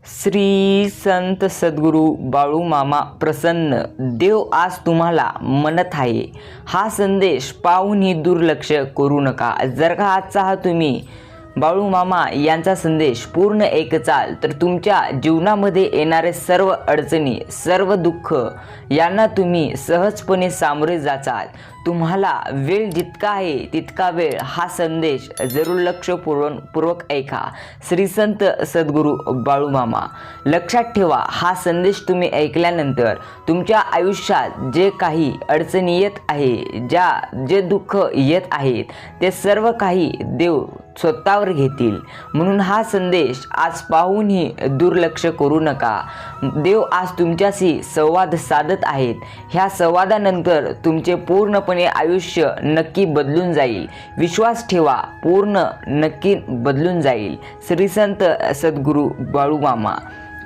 श्री संत सद्गुरू बाळू मामा प्रसन्न देव आज तुम्हाला म्हणत आहे. हा संदेश पाहूनही दुर्लक्ष करू नका. जर का आजचा हा तुम्ही बाळू मामा यांचा संदेश पूर्ण ऐकचाल तर तुमच्या जीवनामध्ये येणारे सर्व अडचणी, सर्व दुःख यांना तुम्ही सहजपणे सामोरे जाचाल. तुम्हाला वेळ जितका आहे तितका वेळ हा संदेश जरूर लक्षपूर्वक ऐका. श्री संत सद्गुरू बाळू मामा. लक्षात ठेवा, हा संदेश तुम्ही ऐकल्यानंतर तुमच्या आयुष्यात जे काही अडचणी येत आहे, जे दुःख येत आहेत ते सर्व काही देव स्वतःवर घेतील. म्हणून हा संदेश आज पाहूनही दुर्लक्ष करू नका. देव आज तुमच्याशी संवाद साधत आहेत. ह्या संवादानंतर तुमचे पूर्णपणे आयुष्य नक्की बदलून जाईल. विश्वास ठेवा, पूर्ण नक्की बदलून जाईल. श्री संत सद्गुरू बाळू मामा.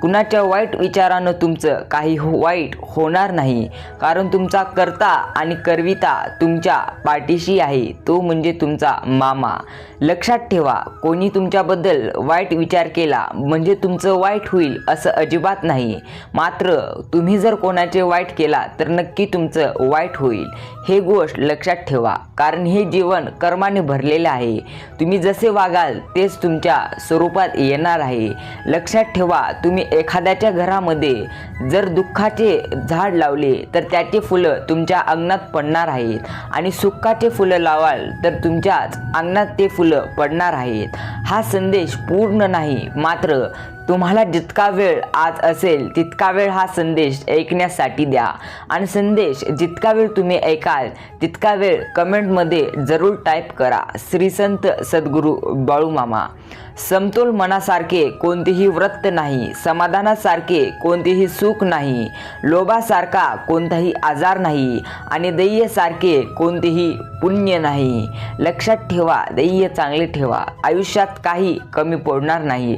कुणाच्या वाईट विचारानं तुमचं काही वाईट होणार नाही, कारण तुमचा कर्ता आणि करविता तुमच्या पाठीशी आहे, तो म्हणजे तुमचा मामा. लक्षात ठेवा, कोणी तुमच्याबद्दल वाईट विचार केला म्हणजे तुमचं वाईट होईल असं अजिबात नाही. मात्र तुम्ही जर कोणाचे वाईट केला तर नक्की तुमचं वाईट होईल. हे गोष्ट लक्षात ठेवा, कारण हे जीवन कर्माने भरलेले आहे. तुम्ही जसे वागाल तेच तुमच्या स्वरूपात येणार आहे. लक्षात ठेवा, तुम्ही एखाद्याच्या घरामध्ये जर दुःखाचे झाड लावले तर त्याची फुलं तुमच्या अंगणात पडणार आहेत, आणि सुखाचे फुलं लावाल तर तुमच्याच अंगणात ते फुलं पडणार आहेत. हा संदेश पूर्ण नाही, मात्र तुम्हाला जितका वेळ आज असेल तितका वेळ हा संदेश ऐकण्यासाठी द्या. आणि संदेश जितका वेळ तुम्ही ऐकाल तितका वेळ कमेंटमध्ये जरूर टाईप करा. श्री संत सद्गुरू बाळू मामा. समतोल मनासारखे कोणतेही व्रत नाही, समाधानासारखे कोणतेही सुख नाही, लोभासारखा कोणताही आजार नाही, आणि दैय्यासारखे कोणतेही पुण्य नाही. लक्षात ठेवा, दैय्य चांगले ठेवा, आयुष्यात काही कमी पडणार नाही.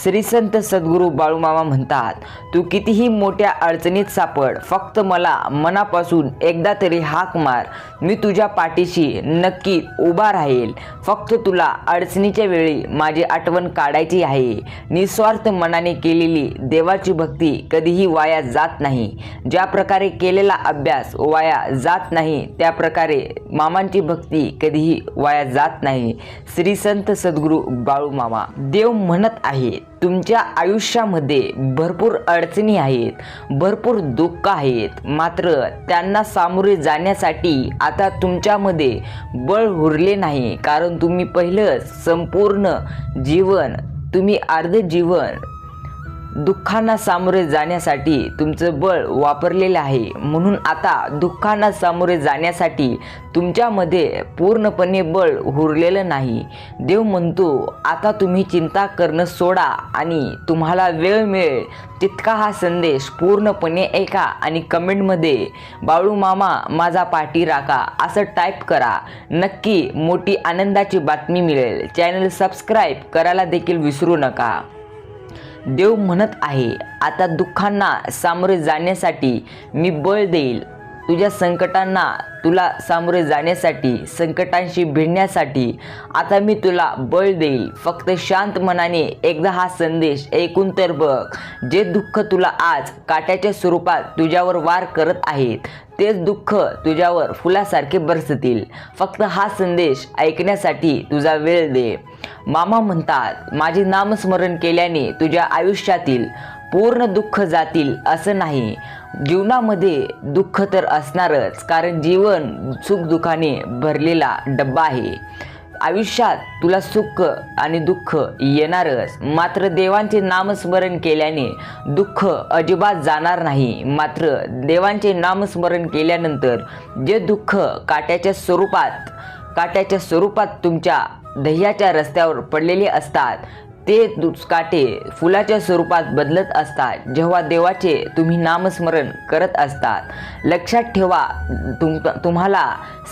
श्री संत सद्गुरू बाळू मामा म्हणतात, तू कितीही मोठ्या अडचणीत सापड, फक्त मला मनापासून एकदा तरी हाक मार, मी तुझ्या पाठीशी नक्की उभा राहील. फक्त तुला अडचणीच्या वेळी माझी आठवण काढायची आहे. निस्वार्थ मनाने केलेली देवाची भक्ती कधीही वाया जात नाही. ज्या प्रकारे केलेला अभ्यास वाया जात नाही, त्या प्रकारे मामांची भक्ती कधीही वाया जात नाही. श्री संत सद्गुरू बाळू मामा. देव म्हणत आहे, तुमच्या आयुष्यामध्ये भरपूर अडचणी आहेत, भरपूर दुःख आहेत, मात्र त्यांना सामोरे जाण्यासाठी आता तुमच्यामध्ये बळ उरले नाही. कारण तुम्ही पहिलं संपूर्ण जीवन, तुम्ही अर्ध जीवन दुःखांना सामोरे जाण्यासाठी तुमचं बळ वापरलेलं आहे. म्हणून आता दुःखांना सामोरे जाण्यासाठी तुमच्यामध्ये पूर्णपणे बळ उरलेलं नाही. देव म्हणतो, आता तुम्ही चिंता करणं सोडा आणि तुम्हाला वेळ मिळेल तितका हा संदेश पूर्णपणे ऐका आणि कमेंटमध्ये बाळू मामा माझा पाठी राखा असं टाईप करा. नक्की मोठी आनंदाची बातमी मिळेल. चॅनल सबस्क्राईब करायला देखील विसरू नका. देव म्हणत आहे, आता दुःखांना सामोरे जाण्यासाठी मी बळ देईल. तुझ्या संकटांना तुला सामोरे जाण्यासाठी, संकटांशी भिडण्यासाठी आता मी तुला बळ देईल. फक्त शांत मनाने एकदा हा संदेश ऐकून तर बघ. जे दुःख तुला आज काट्याच्या स्वरूपात तुझ्यावर वार करत आहेत, तेच दुःख तुझ्यावर फुलासारखे बरसतील. फक्त हा संदेश ऐकण्यासाठी तुझा वेळ दे. मामा म्हणतात, माझे नामस्मरण केल्याने तुझ्या आयुष्यातील पूर्ण दुःख जातील असं नाही. जीवनामध्ये दुःख तर असणारच, कारण जीवन सुखदुःखाने भरलेला डब्बा आहे. आयुष्यात तुला सुख आणि दुःख येणारच, मात्र देवांचे नामस्मरण केल्याने दुःख अजिबात जाणार नाही. मात्र देवांचे नामस्मरण केल्यानंतर जे दुःख काट्याच्या स्वरूपात तुमच्या ध्येयाच्या रस्त्यावर पडलेले असतात, ते काटे फुलाच्या स्वरूपात बदलत असतात जेव्हा देवाचे तुम्ही नामस्मरण करत असतात. लक्षात ठेवा, तुम्हाला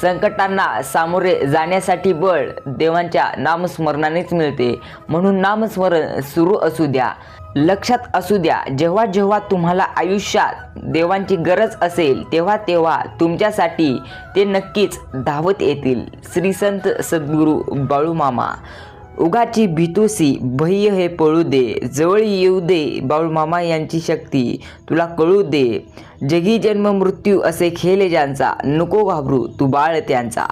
संकटांना सामोरे जाण्यासाठी बळ देवांच्या नामस्मरणानेच मिळते. म्हणून नामस्मरण सुरू असू द्या. लक्षात असू द्या, जेव्हा जेव्हा तुम्हाला आयुष्यात देवांची गरज असेल तेव्हा तेव्हा तुमच्यासाठी ते नक्कीच धावत येतील. श्री संत सद्गुरू बाळू मामा. उगाची भीतोसी भय्य हे पळू दे, जवळ येऊ दे बाळूमामा यांची शक्ती तुला कळू दे. जगी जन्म मृत्यू असे खेळ ज्यांचा, नको घाबरू तू बाळ त्यांचा.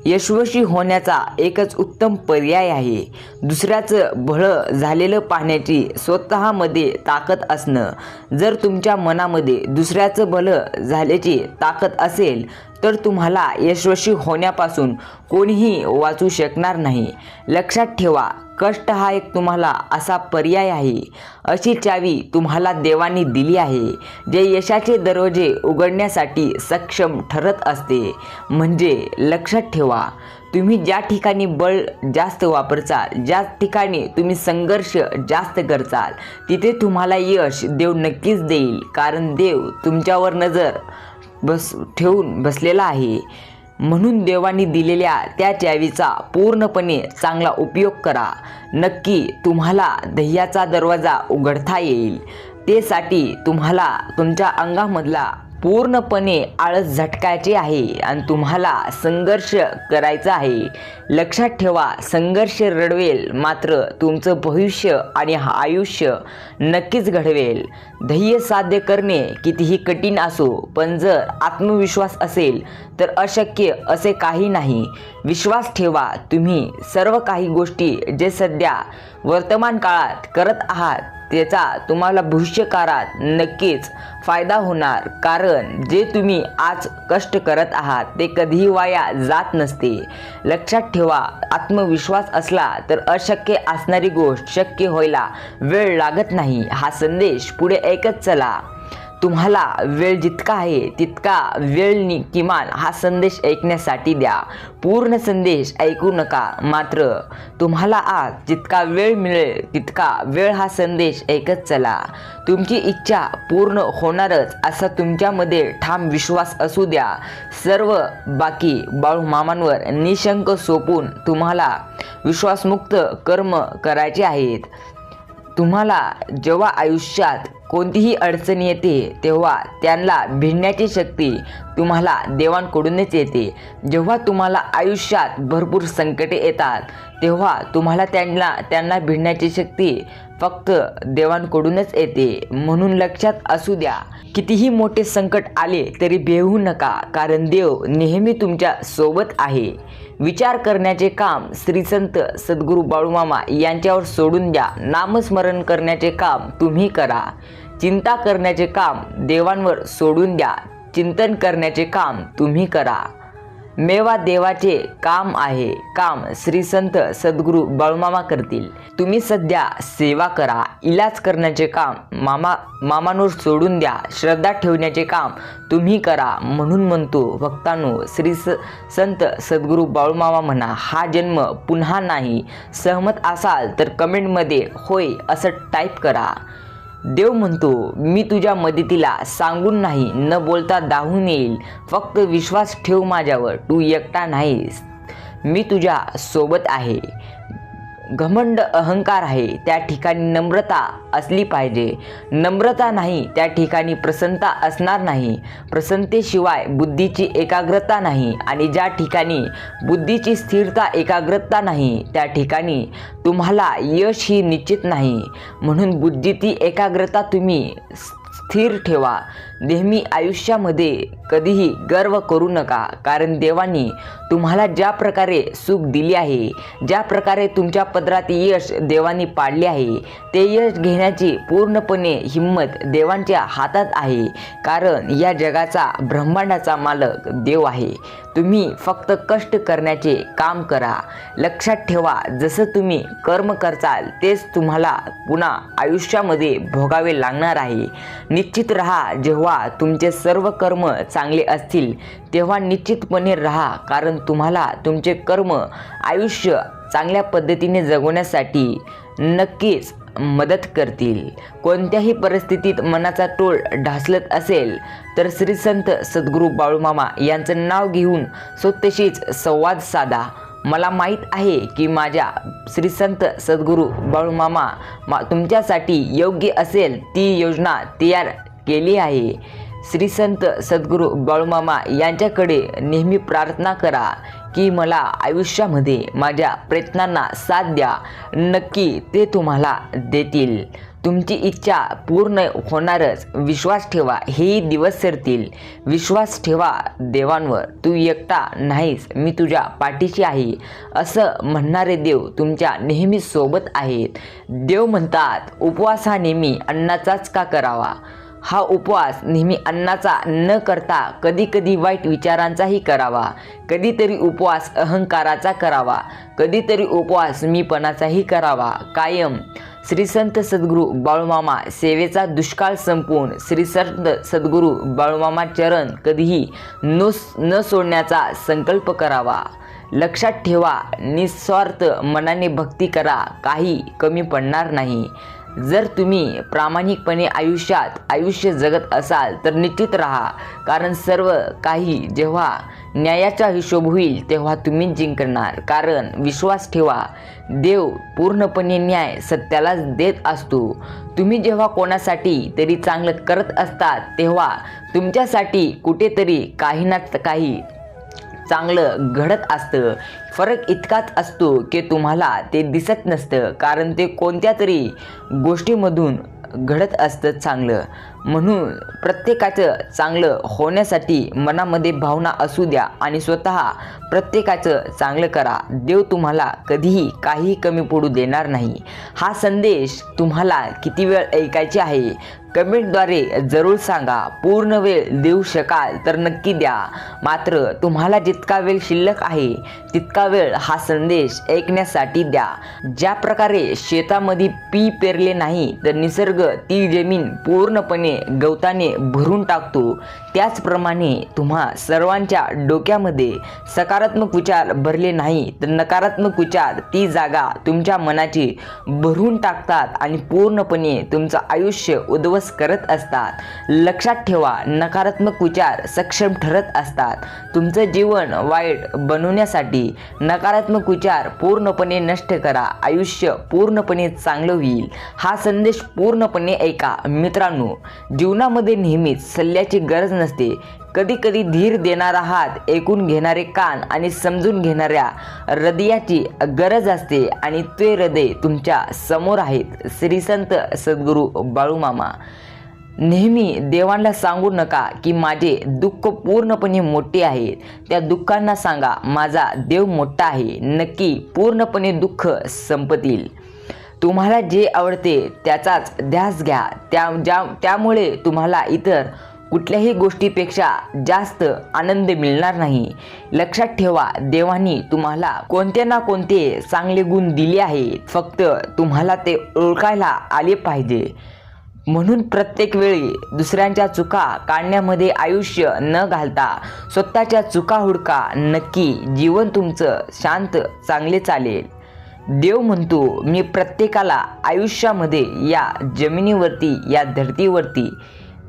यशस्वी होण्याचा एकच उत्तम पर्याय आहे, दुसऱ्याचं भलं झालेलं पाहण्याची स्वतःमध्ये ताकद असणं. जर तुमच्या मनामध्ये दुसऱ्याचं भलं झाल्याची ताकद असेल तर तुम्हाला यशस्वी होण्यापासून कोणीही वाचू शकणार नाही. लक्षात ठेवा, कष्ट हा एक तुम्हाला असा पर्याय आहे, अशी चावी तुम्हाला देवाने दिली आहे, जे यशाचे दरवाजे उघडण्यासाठी सक्षम ठरत असते. म्हणजे लक्षात ठेवा, तुम्ही ज्या ठिकाणी बळ जास्त वापरचाल, ज्या ठिकाणी तुम्ही संघर्ष जास्त करचाल, तिथे तुम्हाला यश देव नक्कीच देईल. कारण देव तुमच्यावर नजर ठेवून बसलेला आहे. म्हणून देवाने दिलेल्या त्या चावीचा पूर्णपणे चांगला उपयोग करा. नक्की तुम्हाला ध्येयाचा दरवाजा उघडता येईल. त्यासाठी तुम्हाला तुमच्या अंगामधला पूर्णपणे आळस झटकायचे आहे आणि तुम्हाला संघर्ष करायचा आहे. लक्षात ठेवा, संघर्ष रडवेल मात्र तुमचं भविष्य आणि आयुष्य नक्कीच घडवेल. ध्येय साध्य करणे कितीही कठीण असो, पण जर आत्मविश्वास असेल तर अशक्य असे काही नाही. विश्वास ठेवा, तुम्ही सर्व काही गोष्टी जे सध्या वर्तमान काळात करत आहात त्याचा तुम्हाला भविष्यकाळात नक्कीच फायदा होणार. कारण जे तुम्ही आज कष्ट करत आहात ते कधीही वाया जात नसते. लक्षात ठेवा, आत्मविश्वास असला तर अशक्य असणारी गोष्ट शक्य व्हायला वेळ लागत नाही. हा संदेश पुढे ऐकत चला. तुम्हाला वेळ जितका आहे तितका वेळ किमान हा संदेश ऐकण्यासाठी द्या. पूर्ण संदेश ऐकू नका, मात्र तुम्हाला आज जितका वेळ मिळेल तितका वेळ हा संदेश ऐकत चला. तुमची इच्छा पूर्ण होणारच असा तुमच्यामध्ये ठाम विश्वास असू द्या. सर्व बाकी बाळूमामांवर निशंक सोपून तुम्हाला विश्वासमुक्त कर्म करायचे आहेत. तुम्हाला जेव्हा आयुष्यात कोणतीही अडचण येते तेव्हा त्यांना भिडण्याची शक्ती तुम्हाला देवांकडूनच येते. जेव्हा तुम्हाला आयुष्यात भरपूर संकटे येतात तेव्हा तुम्हाला त्यांना भिडण्याची शक्ती फक्त देवांकडूनच येते. म्हणून लक्षात असू द्या, कितीही मोठे संकट आले तरी भेऊ नका, कारण देव नेहमी तुमच्या सोबत आहे. विचार करण्याचे काम श्री संत सद्गुरू बाळूमामा यांच्यावर सोडून द्या. नामस्मरण करण्याचे काम तुम्ही करा. चिंता करण्याचे काम देवांवर सोडून द्या. चिंतन करण्याचे काम तुम्ही करा. मेवा देवाचे काम आहे, काम श्री संत सद्गुरू बाळूमामा करतील. तुम्ही सध्या सेवा करा. इलाज करण्याचे काम मामांवर सोडून द्या. श्रद्धा ठेवण्याचे काम तुम्ही करा. म्हणून म्हणतो भक्तांनो, संत सद्गुरू बाळूमामा म्हणा, हा जन्म पुन्हा नाही. सहमत असाल तर कमेंटमध्ये होय असं टाईप करा. देव म्हणतो, मी तुझ्या मदतीला सांगून नाही, न बोलता धावून येईल. फक्त विश्वास ठेव माझ्यावर, तू एकटा नाहीस, मी तुझ्या सोबत आहे. घमंड अहंकार आहे त्या ठिकाणी नम्रता असली पाहिजे. नम्रता नाही त्या ठिकाणी प्रसन्नता असणार नाही. प्रसन्नतेशिवाय बुद्धीची एकाग्रता नाही. आणि ज्या ठिकाणी बुद्धीची स्थिरता एकाग्रता नाही त्या ठिकाणी तुम्हाला यश ही निश्चित नाही. म्हणून बुद्धीची एकाग्रता तुम्ही स्थिर ठेवा. नेहमी आयुष्यामध्ये कधीही गर्व करू नका, कारण देवानी तुम्हाला ज्या प्रकारे सुख दिले आहे, ज्या प्रकारे तुमच्या पदरात यश देवानी पाडले आहे, ते यश घेण्याची पूर्णपणे हिंमत देवांच्या हातात आहे. कारण या जगाचा ब्रह्मांडाचा मालक देव आहे. तुम्ही फक्त कष्ट करण्याचे काम करा. लक्षात ठेवा, जसं तुम्ही कर्म करचाल तेच तुम्हाला पुन्हा आयुष्यामध्ये भोगावे लागणार आहे. निश्चित राहा, जेव्हा तुमचे सर्व कर्म चांगले असतील तेव्हा निश्चितपणे राहा, कारण तुम्हाला तुमचे कर्म आयुष्य चांगल्या पद्धतीने जगवण्यासाठी नक्कीच मदत करतील. कोणत्याही परिस्थितीत मनाचा तोल ढासळत असेल तर श्री संत सद्गुरू बाळूमामा यांचं नाव घेऊन स्वतःशीच संवाद साधा. मला माहीत आहे की माझ्या श्री संत सद्गुरू बाळूमामा तुमच्यासाठी योग्य असेल ती योजना तयार केली आहे. श्री संत सद्गुरू बाळूमामा यांच्याकडे नेहमी प्रार्थना करा. की मला आयुष्यामध्ये माझ्या प्रयत्नांना साथ द्या, नक्की ते तुम्हाला देतील. तुमची इच्छा पूर्ण होणारच. विश्वास ठेवा, हेही दिवस सरतील. विश्वास ठेवा देवांवर, तू एकटा नाहीस, मी तुझ्या पाठीशी आहे असं म्हणणारे देव तुमच्या नेहमी सोबत आहेत. देव म्हणतात, उपवास हा नेहमी अन्नाचाच का करावा? हा उपवास नेहमी अन्नाचा न करता कधी कधी वाईट विचारांचाही करावा. कधीतरी उपवास अहंकाराचा करावा, कधीतरी उपवास मीपणाचाही करावा. कायम श्री संत सद्गुरू बाळूमामा सेवेचा दुष्काळ संपवून श्री संत सद्गुरू बाळूमामा चरण कधीही न सोडण्याचा संकल्प करावा. लक्षात ठेवा, निस्वार्थ मनाने भक्ती करा, काही कमी पडणार नाही. जर तुम्ही प्रामाणिकपणे आयुष्य जगत असाल तर निश्चित राहा, कारण सर्व काही जेव्हा न्यायाचा हिशोब होईल तेव्हा तुम्ही जिंकणार. कारण विश्वास ठेवा, देव पूर्णपणे न्याय सत्यालाच देत असतो. तुम्ही जेव्हा कोणासाठी तरी चांगलं करत असतात तेव्हा तुमच्यासाठी कुठेतरी काही ना काही चांगलं घडत असतं. फरक इतकाच असतो की तुम्हाला ते दिसत नसतं, कारण ते कोणत्या तरी गोष्टीमधून घडत असतं चांगलं. म्हणून प्रत्येकाचं चांगलं होण्यासाठी मनामध्ये भावना असू द्या आणि स्वतः प्रत्येकाचं चांगलं करा. देव तुम्हाला कधीही काही कमी पडू देणार नाही. हा संदेश तुम्हाला किती वेळ ऐकायचे आहे कमेंटद्वारे जरूर सांगा. पूर्ण वेळ देऊ शकाल तर नक्की द्या, मात्र तुम्हाला जितका वेळ शिल्लक आहे तितका वेळ हा संदेश ऐकण्यासाठी द्या. ज्या प्रकारे शेतामध्ये पी पेरले नाही तर निसर्ग ती जमीन पूर्णपणे गवताने भरून टाकतो, त्याचप्रमाणे तुम्हा सर्वांच्या डोक्यामध्ये सकारात्मक विचार भरले नाही तर नकारात्मक विचार ती जागा तुमच्या मनाची भरून टाकतात आणि पूर्णपणे तुमचं आयुष्य उद्ध्वस्त करत असतात. लक्षात ठेवा, नकारात्मक विचार सक्षम ठरत असतात. तुमचं जीवन वाईट बनवण्यासाठी नकारात्मक विचार पूर्णपणे नष्ट करा, आयुष्य पूर्णपणे चांगलं होईल. हा संदेश पूर्णपणे ऐका मित्रांनो. जीवनामध्ये नेहमीच सल्ल्याची गरज नसते. कधी कधी धीर देणारा हात, ऐकून घेणारे कान आणि समजून घेणाऱ्या हृदयाची गरज असते आणि ते हृदय तुमच्या समोर आहेत. श्री संत सद्गुरू बाळूमामा. नेहमी देवांना सांगू नका की माझे दुःख पूर्णपणे मोठे आहे. त्या दुःखांना सांगा माझा देव मोठा आहे, नक्की पूर्णपणे दुःख संपतील. तुम्हाला जे आवडते त्याचाच ध्यास घ्या, त्यामुळे तुम्हाला इतर कुठल्याही गोष्टीपेक्षा जास्त आनंद मिळणार नाही. लक्षात ठेवा, देवांनी तुम्हाला कोणते ना कोणते चांगले गुण दिले आहेत, फक्त तुम्हाला ते ओळखायला आले पाहिजे. म्हणून प्रत्येक वेळी दुसऱ्यांच्या चुका काढण्यामध्ये आयुष्य न घालता स्वतःच्या चुका हुडका, नक्की जीवन तुमचं शांत चांगले चालेल. देव म्हणतो, मी प्रत्येकाला आयुष्यामध्ये या जमिनीवरती या धरतीवरती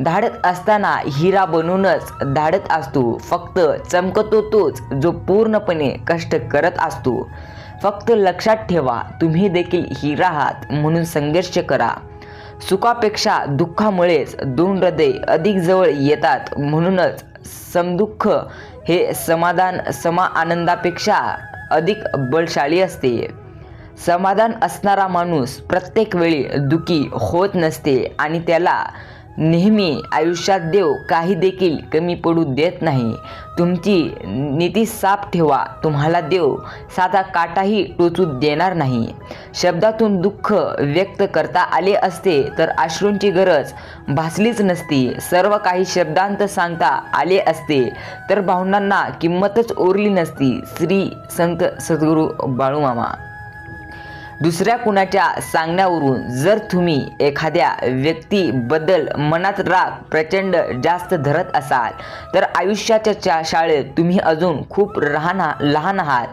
धाडत असताना हिरा बनवूनच धाडत असतो. फक्त चमकतो तोच जो पूर्णपणे कष्ट करत असतो. फक्त लक्षात ठेवा, तुम्ही देखील हिरा आहात, म्हणून संघर्ष करा. सुखापेक्षा दुःखामुळेच दोन हृदय अधिक जवळ येतात. म्हणूनच समदुःख हे समा आनंदापेक्षा अधिक बलशाली असते. समाधान असणारा माणूस प्रत्येक वेळी दुःखी होत नसते आणि त्याला नेहमी आयुष्यात देव काही देखील कमी पडू देत नाही. तुमची नीती साफ ठेवा, तुम्हाला देव साधा काटाही टोचू देणार नाही. शब्दातून दुःख व्यक्त करता आले असते तर अश्रूंची गरज भासलीच नसती. सर्व काही शब्दांत सांगता आले असते तर भावनांना किंमतच उरली नसती. श्री संत सद्गुरू बाळूमामा. दुसऱ्या कुणाच्या सांगण्यावरून जर तुम्ही एखाद्या व्यक्तीबद्दल मनात राग प्रचंड जास्त धरत असाल तर आयुष्याच्या शाळेत तुम्ही अजून खूप लहान आहात.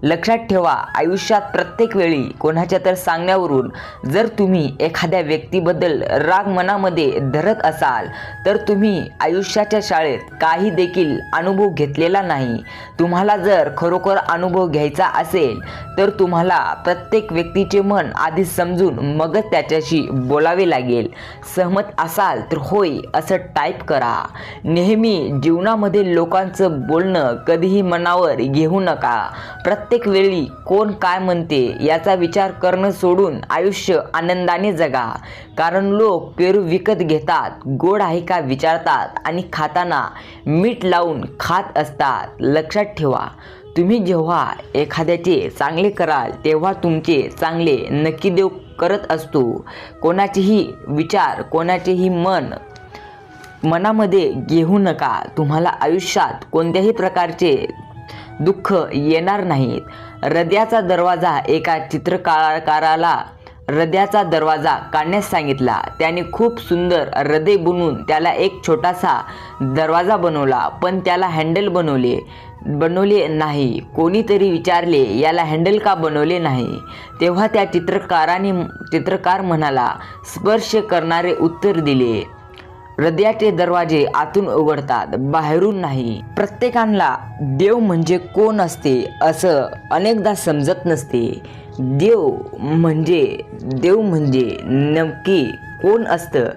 लक्षात ठेवा, आयुष्यात प्रत्येक वेळी कोणाच्या तर सांगण्यावरून जर तुम्ही एखाद्या व्यक्तीबद्दल राग मनामध्ये धरत असाल तर तुम्ही आयुष्याच्या शाळेत काही देखील अनुभव घेतलेला नाही. तुम्हाला जर खरोखर अनुभव घ्यायचा असेल तर तुम्हाला प्रत्येक व्यक्तीचे मन आधी समजून मगच त्याच्याशी बोलावे लागेल. सहमत असाल तर होय असं टाईप करा. नेहमी जीवनामध्ये लोकांचं बोलणं कधीही मनावर घेऊ नका. प्रत्येक वेळी कोण काय म्हणते याचा विचार करणं सोडून आयुष्य आनंदाने जगा. कारण लोक पेरू विकत घेतात, गोड आहे का विचारतात आणि खाताना मीठ लावून खात असतात. लक्षात ठेवा, तुम्ही जेव्हा एखाद्याचे चांगले कराल तेव्हा तुमचे चांगले नक्की देव करत असतो. कोणाचेही विचार, कोणाचेही मनामध्ये घेऊ नका. तुम्हाला आयुष्यात कोणत्याही प्रकारचे दुःख येणार नाहीत. हृदयाचा दरवाजा एका चित्रकाराला हृदयाचा दरवाजा काढण्यास सांगितला. त्याने खूप सुंदर हृदय बनवून त्याला एक छोटासा दरवाजा बनवला, पण त्याला हँडल बनवले नाही. कोणीतरी विचारले, याला हँडल का बनवले नाही? तेव्हा त्या चित्रकार म्हणाला, स्पर्श करणारे उत्तर दिले, हृदयाचे दरवाजे आतून उघडतात, बाहेरून नाही. प्रत्येकाला देव म्हणजे कोण असते असं अनेकदा समजत नसते. देव म्हणजे नक्की कोण असतं?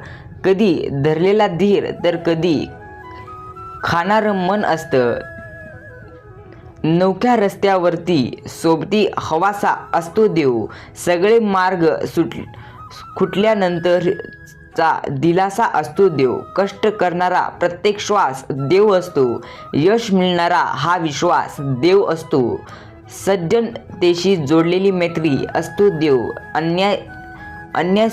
कधी धरलेला धीर तर कधी खाणारं मन असतं. नवख्या रस्त्यावरती सोबती हवासा असतो देव. सगळे मार्ग खुटल्यानंतरचा दिलासा असतो देव. कष्ट करणारा प्रत्येक श्वास देव असतो. यश मिळणारा हा विश्वास देव असतो. सज्जनतेशी जोडलेली मैत्री असतो देव. अन्याय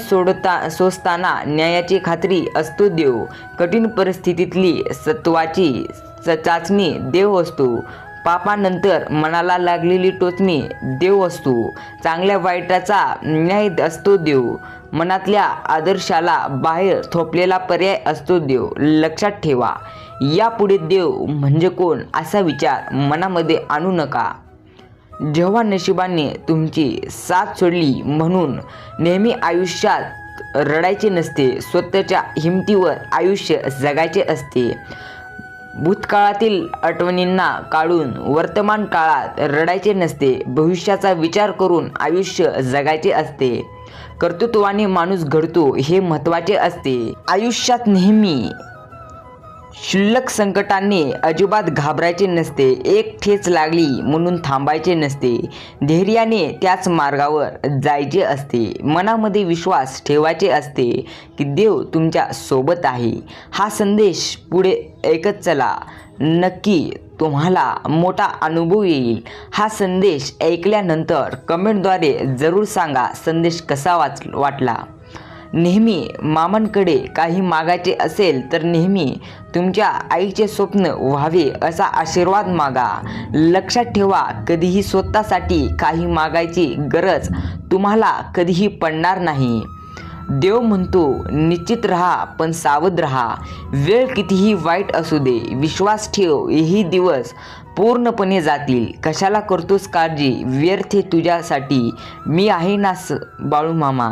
सोसताना न्यायाची खात्री असतो देव. कठीण परिस्थितीतली सत्वाची चाचणी देव असतो. पापानंतर मनाला लागलेली टोचणी देव असतो. चांगल्या वाईटाचा न्याय असतो देव. मनातल्या आदर्शाला बाहेर थोपलेला पर्याय असतो देव. लक्षात ठेवा, यापुढे देव म्हणजे कोण असा विचार मनामध्ये आणू नका. जेव्हा नशिबाने तुमची साथ सोडली म्हणून नेहमी आयुष्यात रडायचे नसते. स्वतःच्या हिमतीवर आयुष्य जगायचे असते. भूतकाळातील आठवणींना काढून वर्तमान काळात रडायचे नसते. भविष्याचा विचार करून आयुष्य जगायचे असते. कर्तृत्वाने माणूस घडतो हे महत्त्वाचे असते. आयुष्यात नेहमी क्षुल्लक संकटांनी अजिबात घाबरायचे नसते. एक ठेच लागली म्हणून थांबायचे नसते. धैर्याने त्याच मार्गावर जायचे असते. मनामध्ये विश्वास ठेवायचे असते की देव तुमच्या सोबत आहे. हा संदेश पुढे ऐकत चला. नक्की तुम्हाला मोठा अनुभव येईल. हा संदेश ऐकल्यानंतर कमेंटद्वारे जरूर सांगा संदेश कसा वाटला. नेहमी मामांकडे काही मागायचे असेल तर नेहमी तुमच्या आईचे स्वप्न व्हावे असा आशीर्वाद मागा. लक्षात ठेवा, कधीही स्वतःसाठी काही मागायची गरज तुम्हाला कधीही पडणार नाही. देव म्हणतो, निश्चित राहा पण सावध राहा. वेळ कितीही वाईट असू दे, विश्वास ठेव, हेही दिवस पूर्णपणे जातील. कशाला करतोस काळजी, व्यर्थ तुझ्यासाठी मी आहे ना बाळू मामा.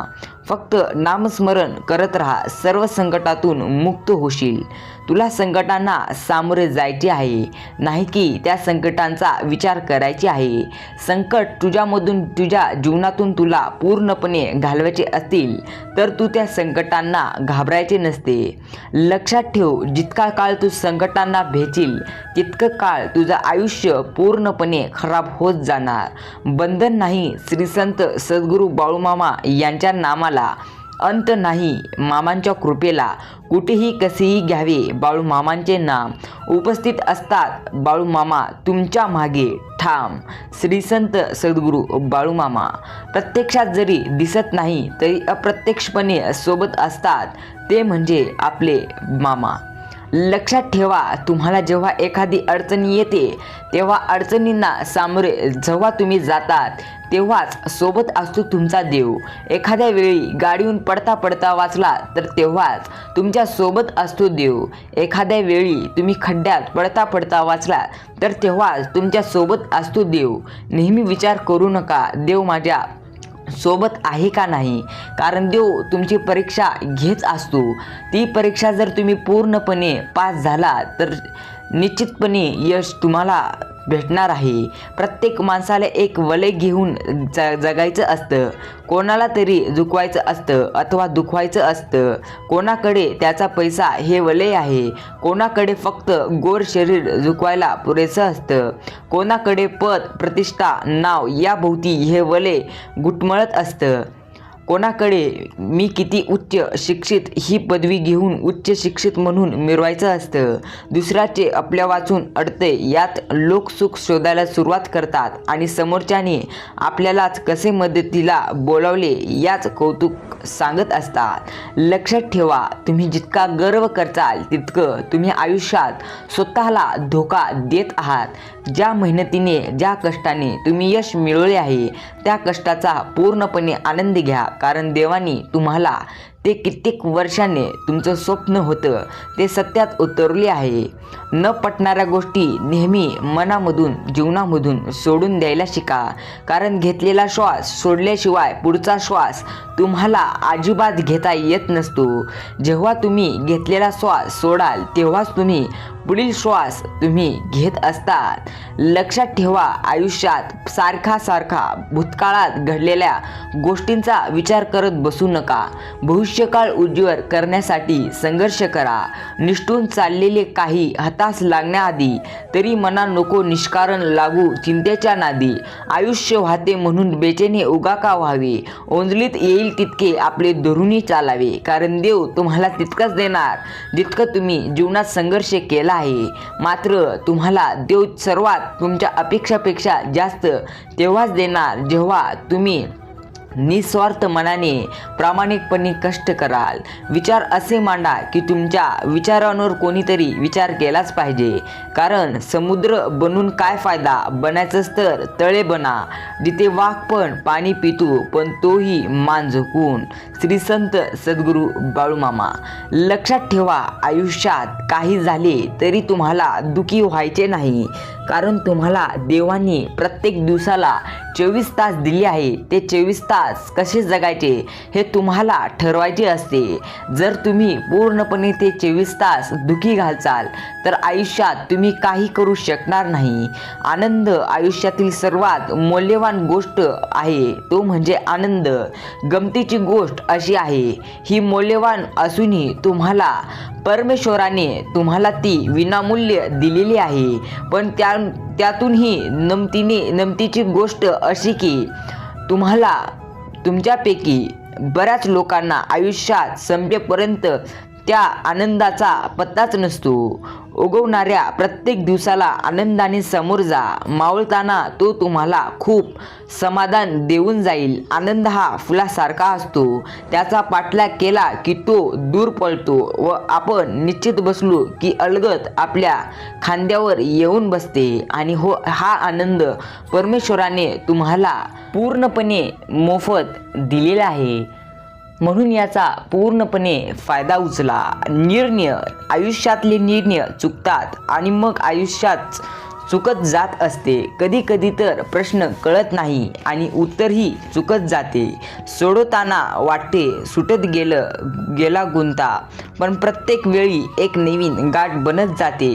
फक्त नामस्मरण करत राहा, सर्व संकटातून मुक्त होशील. तुला संकटांना सामोरे जायचे आहे, नाही की त्या संकटांचा विचार करायचे आहे. संकट तुझ्या जीवनातून तुला पूर्णपणे घालवायचे असतील तर तू त्या संकटांना घाबरायचे नसते. लक्षात ठेव, जितका काळ तू संकटांना भेटील तितकं काळ तुझं आयुष्य पूर्णपणे खराब होत जाणार. बंधन नाही, श्री संत सद्गुरू बाळूमामा यांच्या नामाला अंत नाही. मामांच्या कृपेला कुठेही कसेही घ्यावे, बाळूमामांचे नाम उपस्थित असतात. बाळूमामा तुमच्या मागे ठाम. श्री संत सद्गुरू बाळूमामा प्रत्यक्षात जरी दिसत नाही तरी अप्रत्यक्षपणे सोबत असतात. ते म्हणजे आपले मामा. लक्षात ठेवा, तुम्हाला जेव्हा एखादी अडचण येते तेव्हा अडचणींना सामोरे जेव्हा तुम्ही जातात तेव्हाच सोबत असतो तुमचा देव. एखाद्या वेळी गाडीहून पडता पडता वाचला तर तेव्हाच तुमच्या सोबत असतो देव. एखाद्या वेळी तुम्ही खड्ड्यात पडता पडता वाचला तर तेव्हाच तुमच्या सोबत असतो देव. नेहमी विचार करू नका देव माझ्या सोबत आहे का नाही, कारण देव तुमची परीक्षा घेत असतो. ती परीक्षा जर तुम्ही पूर्णपणे पास झाला तर निश्चितपणे यश तुम्हाला भेटणार आहे. प्रत्येक माणसाला एक वलय घेऊन जगायचं असतं. कोणाला तरी झुकवायचं असतं अथवा दुखवायचं असतं. कोणाकडे त्याचा पैसा हे वलय आहे, कोणाकडे फक्त गोर शरीर झुकवायला पुरेसं असतं, कोणाकडे पद प्रतिष्ठा नाव याभोवती हे वलय घुटमळत असतं, कोणाकडे मी किती उच्च शिक्षित ही पदवी घेऊन उच्च शिक्षित म्हणून मिरवायचं असतं. दुसऱ्याचे आपल्या वाचून अडते यात लोक सुख शोधायला सुरुवात करतात आणि समोरच्याने आपल्यालाच कसे मदतीला बोलावले याच कौतुक सांगत असतात. लक्षात ठेवा, तुम्ही जितका गर्व करताल तितकं तुम्ही आयुष्यात स्वतःला धोका देत आहात. ज्या मेहनतीने ज्या कष्टाने तुम्ही यश मिळवले आहे त्या कष्टाचा पूर्णपणे आनंद घ्या, कारण देवाने तुम्हाला ते कित्येक वर्षाने तुमचं स्वप्न होतं ते सत्यात उतरले आहे. न पटणाऱ्या गोष्टी नेहमी मनामधून जीवनामधून सोडून द्यायला शिका, कारण घेतलेला श्वास सोडल्याशिवाय पुढचा श्वास तुम्हाला अजिबात घेता येत नसतो. जेव्हा तुम्ही घेतलेला श्वास सोडाल तेव्हाच तुम्ही पुढील श्वास तुम्ही घेत असतात. लक्षात ठेवा, आयुष्यात सारखा भूतकाळात घडलेल्या गोष्टींचा विचार करत बसू नका. भविष्यकाळ उज्ज्वल करण्यासाठी संघर्ष करा. निष्ठून चाललेले काही हताश लागण्याआधी तरी मना नको निष्कारण लागू चिंतेच्या नादी. आयुष्य वाहते म्हणून बेचैनी उगा का व्हावे, ओंजलीत येईल तितके आपले धोरुनी चालावे, कारण देव तुम्हाला तितकंच देणार जितकं तुम्ही जीवनात संघर्ष केला आहे. मात्र तुम्हाला देव सर्वात तुमच्या अपेक्षापेक्षा जास्त तेव्हाच देणार जेव्हा तुम्ही निस्वार्थ मनाने प्रामाणिकपणे कष्ट कराल. विचार असे मांडा की तुमच्या विचारांवर कोणीतरी विचार केलाच पाहिजे, कारण समुद्र बनून काय फायदा, बनायचंच तर तळे बना, जिथे वाघ पण पाणी पितो पण तोही मान झोकून. श्री संत सद्गुरू बाळूमामा. लक्षात ठेवा, आयुष्यात काही झाले तरी तुम्हाला दुःखी व्हायचे नाही, कारण तुम्हाला देवाने प्रत्येक दिवसाला 24 तास दिले आहे. ते 24 तास कसे जगायचे हे तुम्हाला ठरवायचे असते. जर तुम्ही पूर्णपणे ते 24 तास दुःखी घालचाल तर आयुष्यात तुम्ही काही करू शकणार नाही. आनंद आयुष्यातील सर्वात मौल्यवान गोष्ट आहे, तो म्हणजे आनंद. गमतीची गोष्ट अशी आहे, ही मौल्यवान असूनही तुम्हाला परमेश्वराने तुम्हाला ती विनामूल्य दिलेली आहे. पण त्यातूनही नमतीची गोष्ट अशी की तुम्हाला तुमच्यापैकी बऱ्याच लोकांना आयुष्यात संपेपर्यंत त्या आनंदाचा पत्ताच नसतो. उगवणाऱ्या प्रत्येक दिवसाला आनंदाने समोर जा. मावळताना तो तुम्हाला खूप समाधान देऊन जाईल. आनंद हा फुलासारखा असतो, त्याचा पाठलाग केला की तो दूर पळतो व आपण निश्चित बसलो की अलगद आपल्या खांद्यावर येऊन बसते. आणि हा आनंद परमेश्वराने तुम्हाला पूर्णपणे मोफत दिलेला आहे, म्हणून याचा पूर्णपणे फायदा उचला. आयुष्यातले निर्णय चुकतात आणि मग आयुष्यात चुकत जात असते. कधी कधी तर प्रश्न कळत नाही आणि उत्तरही चुकत जाते. सोडवताना वाटते सुटत गेला गुंता, पण प्रत्येक वेळी एक नवीन गाठ बनत जाते.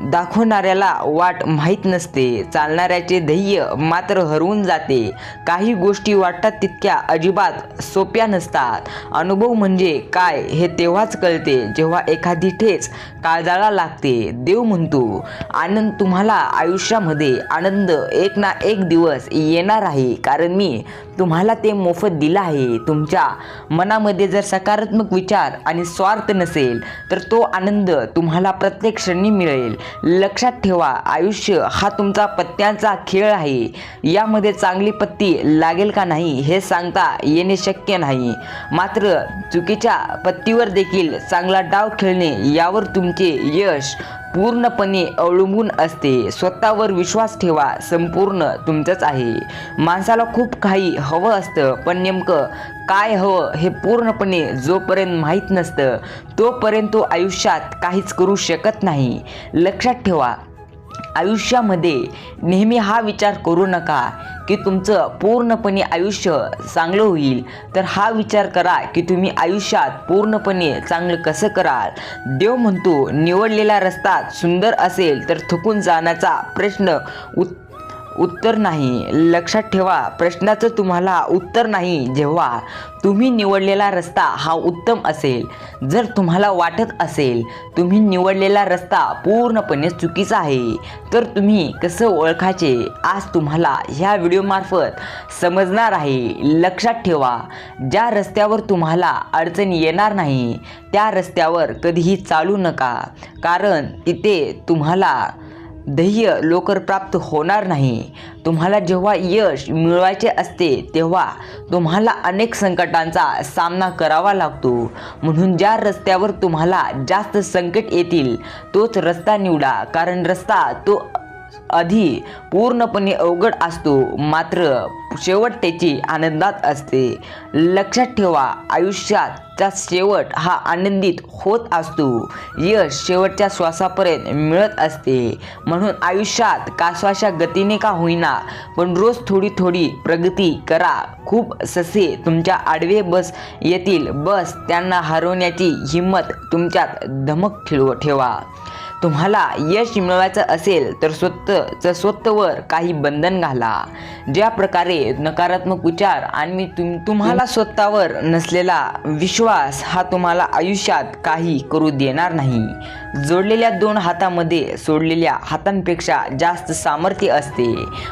दाखवणाऱ्याला वाट माहीत नसते, चालणाऱ्याचे ध्येय मात्र हरवून जाते. काही गोष्टी वाटतात तितक्या अजिबात सोप्या नसतात. अनुभव म्हणजे काय हे तेव्हाच कळते जेव्हा एखादी ठेच काळजाला लागते. देव म्हणतो, आनंद तुम्हाला आयुष्यामध्ये आनंद एक ना एक दिवस येणार आहे, कारण मी तुम्हाला ते मोफत दिलं आहे. तुमच्या मनामध्ये जर सकारात्मक विचार आणि स्वार्थ नसेल तर तो आनंद तुम्हाला प्रत्येक क्षणी मिळेल. लक्षात ठेवा, आयुष्य हा तुमचा पत्त्यांचा खेळ आहे. यामध्ये चांगली पत्ती लागेल का नाही हे सांगता येणे शक्य नाही, मात्र चुकीच्या पत्तीवर देखील चांगला डाव खेळणे यावर तुमचे यश पूर्णपणे अवलंबून असते. स्वतःवर विश्वास ठेवा, संपूर्ण तुमचंच आहे. माणसाला खूप काही हवं असतं, पण नेमकं काय हवं हे पूर्णपणे जोपर्यंत माहीत नसतं तोपर्यंत तो आयुष्यात काहीच करू शकत नाही. लक्षात ठेवा, आयुष्यामध्ये नेहमी हा विचार करू नका की तुमचं पूर्णपणे आयुष्य चांगलं होईल, तर हा विचार करा की तुम्ही आयुष्यात पूर्णपणे चांगलं कसं कराल. देव म्हणतो, निवडलेला रस्ता सुंदर असेल तर थकून जाण्याचा प्रश्न उत्तर नाही. लक्षात ठेवा, प्रश्नाचं तुम्हाला उत्तर नाही जेव्हा तुम्ही निवडलेला रस्ता हा उत्तम असेल. जर तुम्हाला वाटत असेल तुम्ही निवडलेला रस्ता पूर्णपणे चुकीचा आहे, तर तुम्ही कसं ओळखायचे आज तुम्हाला ह्या व्हिडिओमार्फत समजणार आहे. लक्षात ठेवा, ज्या रस्त्यावर तुम्हाला अडचण येणार नाही त्या रस्त्यावर कधीही चालू नका, कारण तिथे तुम्हाला ध्येय लवकर प्राप्त होणार नाही. तुम्हाला जेव्हा यश मिळवायचे असते तेव्हा तुम्हाला अनेक संकटांचा सामना करावा लागतो. म्हणून ज्या रस्त्यावर तुम्हाला जास्त संकट येतील तोच रस्ता निवडा, कारण रस्ता तो आधी पूर्णपणे अवघड असतो, मात्र शेवट त्याची आनंदात असते. लक्षात ठेवा, आयुष्याचा शेवट हा आनंदित होत असतो. यश शेवटच्या श्वासापर्यंत मिळत असते. म्हणून आयुष्यात कासवाच्या गतीने का होईना पण रोज थोडी थोडी प्रगती करा. खूप ससे तुमच्या आडवे बस येतील, बस त्यांना हरवण्याची हिंमत तुमच्यात धमक ठेवा. तुम्हाला यश मिळवायचं असेल तर स्वतःवर काही बंधन घाला. ज्या प्रकारे नकारात्मक विचार आणि तुम्हाला स्वतःवर नसलेला विश्वास हा तुम्हाला आयुष्यात काही करू देणार नाही. जोडलेल्या दोन हातामध्ये सोडलेल्या हातांपेक्षा जास्त सामर्थ्य असते.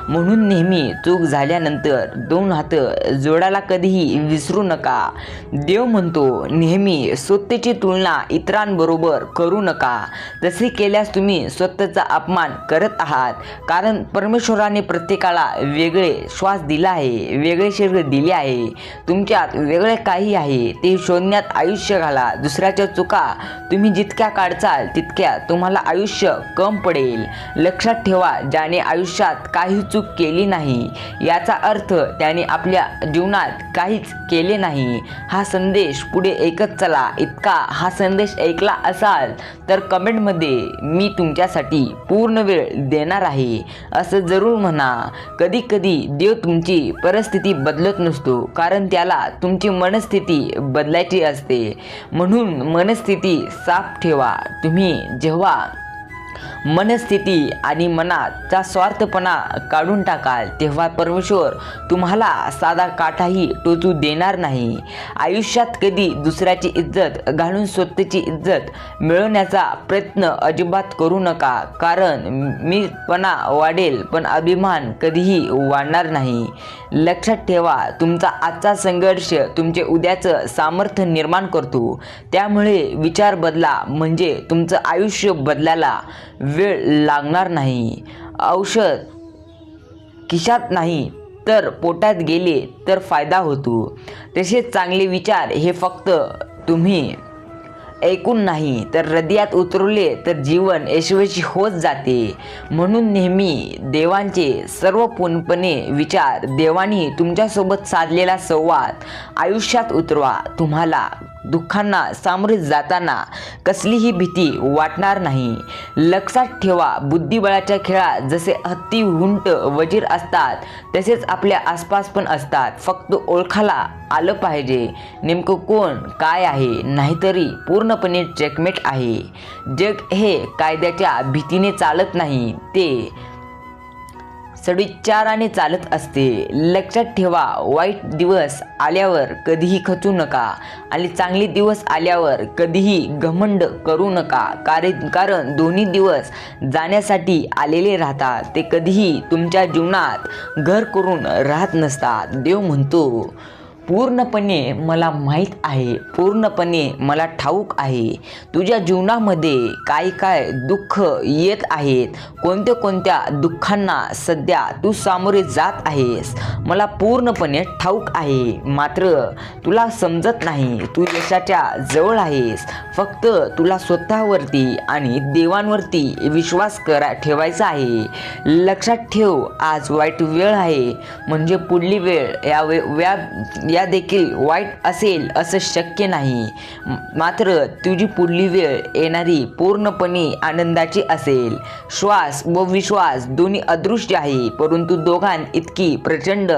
म्हणून नेहमी चूक झाल्यानंतर दोन हात जोडायला कधीही विसरू नका. देव म्हणतो, नेहमी स्वतःची तुलना इतरांबरोबर करू नका. तसे केल्यास तुम्ही स्वतःचा अपमान करत आहात, कारण परमेश्वराने प्रत्येकाला वेगळे श्वास दिला आहे, वेगळे शरीर दिले आहे. तुमच्यात वेगळे काही आहे ते शोधण्यात आयुष्य घाला. दुसऱ्याच्या चुका तुम्ही जितक्या काढचाल तितक्या तुम्हाला आयुष्य कम पडेल. लक्षात ठेवा, ज्याने आयुष्यात काही चूक केली नाही याचा अर्थ त्याने आपल्या जीवनात काहीच केले नाही. हा संदेश पुढे ऐकत चला. इतका हा संदेश ऐकला असाल तर कमेंटमध्ये मी तुमच्यासाठी पूर्ण वेळ देणार आहे असं जरूर म्हणा. कधी कधी देव तुमची परिस्थिती बदलत नसतो, कारण त्याला तुमची मनस्थिती बदलायची असते. म्हणून मनस्थिती साफ ठेवा. तुम्ही जेव्हा मनस्थिती आणि मनाचा स्वार्थपणा काढून टाकाल तेव्हा परमेश्वर तुम्हाला साधा काठाही टोचू देणार नाही. आयुष्यात कधी दुसऱ्याची इज्जत घालून स्वतःची इज्जत मिळवण्याचा प्रयत्न अजिबात करू नका, कारण मीपणा वाढेल पण अभिमान कधीही वाढणार नाही. लक्षात ठेवा, तुमचा आजचा संघर्ष तुमचे उद्याचं सामर्थ्य निर्माण करतो. त्यामुळे विचार बदला, म्हणजे तुमचं आयुष्य बदलायला वेळ लागणार नाही. औषध खिशात नाही तर पोटात गेले तर फायदा होतो. तसेच चांगले विचार हे फक्त तुम्ही ऐकून नाही तर हृदयात उतरवले तर जीवन यशस्वी होत जाते. म्हणून नेहमी देवांचे सर्वपूर्णपणे विचार, देवानी तुमच्यासोबत साधलेला संवाद आयुष्यात उतरवा. तुम्हाला दुःखांना सामोरे जाताना कसलीही भीती वाटणार नाही. लक्षात ठेवा, बुद्धिबळाच्या खेळात जसे हत्ती, उंट, वजीर असतात तसेच आपल्या आसपास पण असतात. फक्त ओळखायला आलं पाहिजे नेमकं कोण काय आहे, नाहीतरी पूर्णपणे चेकमेट आहे. जग हे कायद्याच्या भीतीने चालत नाही, ते सदिच्छाने चालत असते. लक्षात ठेवा, वाईट दिवस आल्यावर कधीही खचू नका आणि चांगले दिवस आल्यावर कधीही घमंड करू नका, कारण दोन्ही दिवस जाण्यासाठी आलेले राहतात, ते कधीही तुमच्या जीवनात घर करून राहत नसतात. देव म्हणतो, पूर्णपणे मला माहीत आहे, पूर्णपणे मला ठाऊक आहे तुझ्या जीवनामध्ये काय काय दुःख येत आहेत, कोणत्या कोणत्या दुःखांना सध्या तू सामोरे जात आहेस मला पूर्णपणे ठाऊक आहे. मात्र तुला समजत नाही, तू यशाच्या जवळ आहेस. फक्त तुला स्वतःवरती आणि देवांवरती विश्वास ठेवायचा आहे. लक्षात ठेव, आज वाईट वेळ आहे म्हणजे पुढली वेळ या देखील वाईट असेल असं शक्य नाही. मात्र तुझी पुढली वेळ येणारी पूर्णपणे आनंदाची असेल. श्वास व विश्वास दोन्ही अदृश्य आहे, परंतु दोघांत इतकी प्रचंड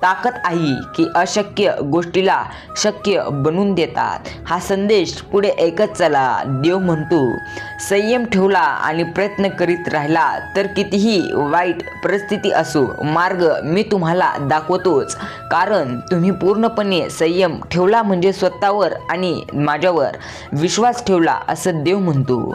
ताकद आहे की अशक्य गोष्टीला शक्य बनवून देतात. हा संदेश पुढे ऐकत चला. देव म्हणतो, संयम ठेवला आणि प्रयत्न करीत राहिला तर कितीही वाईट परिस्थिती असो मार्ग मी तुम्हाला दाखवतोच. कारण तुम्ही पूर्णपणे संयम ठेवला म्हणजे स्वतःवर आणि माझ्यावर विश्वास ठेवला असं देव म्हणतो.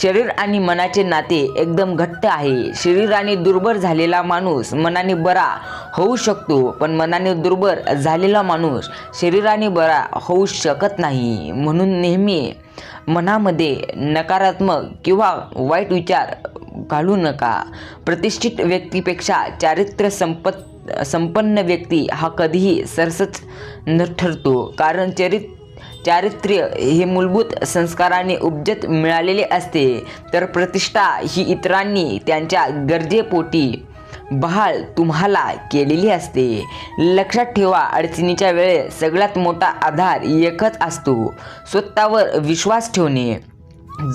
शरीर आणि मनाचे नाते एकदम घट्ट आहे. शरीराने दुर्बल झालेला माणूस मनाने बरा होऊ शकतो, पण मनाने दुर्बल झालेला माणूस शरीराने बरा होऊ शकत नाही. म्हणून नेहमी मनामध्ये नकारात्मक किंवा वाईट विचार घालू नका. प्रतिष्ठित व्यक्तीपेक्षा चारित्र्य संपन्न व्यक्ती हा कधीही सरसच न ठरतो. कारण चारित्र्य हे मूलभूत संस्काराने उपजत मिळालेले असते, तर प्रतिष्ठा ही इतरांनी त्यांच्या गरजेपोटी बहाल तुम्हाला केलेली असते. लक्षात ठेवा, अडचणीच्या वेळेस सगळ्यात मोठा आधार एकच असतो, स्वतःवर विश्वास ठेवणे.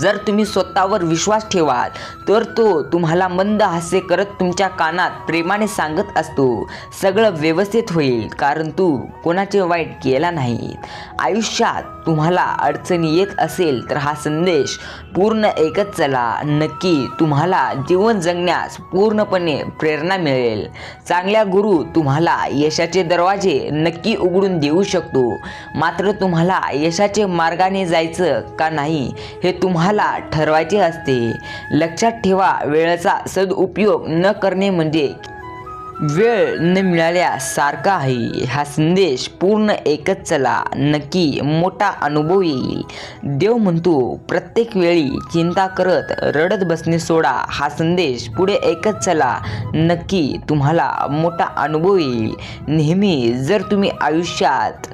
जर तुम्ही स्वतःवर विश्वास ठेवाल तर तो तुम्हाला मंद हास्य करत तुमच्या कानात प्रेमाने सांगत असतो, सगळं व्यवस्थित होईल, कारण तू कोणाचे वाईट केला नाही. आयुष्यात तुम्हाला अडचणी येत असेल तर हा संदेश पूर्ण ऐकत चला. नक्की तुम्हाला जीवन जगण्यास पूर्णपणे प्रेरणा मिळेल. चांगला गुरु तुम्हाला यशाचे दरवाजे नक्की उघडून देऊ शकतो. मात्र तुम्हाला यशाचे मार्गाने जायचं का नाही हे तुम्हाला ठरवायचे असते. लक्षात ठेवा, वेळेचा सदुपयोग न करणे म्हणजे वेळ न मिळाल्यासारखा आहे. हा संदेश पूर्ण ऐकत चला, नक्की मोठा अनुभव येईल. देव म्हणतो, प्रत्येक वेळी चिंता करत रडत बसणे सोडा. हा संदेश पुढे ऐकत चला, नक्की तुम्हाला मोठा अनुभव येईल. नेहमी जर तुम्ही आयुष्यात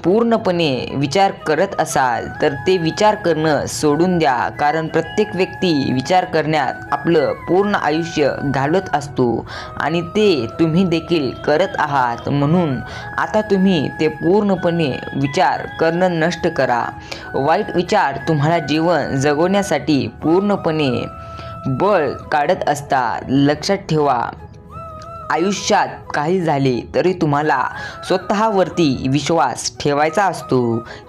पूर्णपणे विचार करत असाल तर ते विचार करणं सोडून द्या. कारण प्रत्येक व्यक्ती विचार करण्यात आपलं पूर्ण आयुष्य घालवत असतो आणि ते तुम्ही देखील करत आहात. म्हणून आता तुम्ही ते पूर्णपणे विचार करणं नष्ट करा. वाईट विचार तुम्हाला जीवन जगवण्यासाठी पूर्णपणे बळ काढत असतात. लक्षात ठेवा, आयुष्यात काही झाले तरी तुम्हाला स्वतःवरती विश्वास ठेवायचा असतो.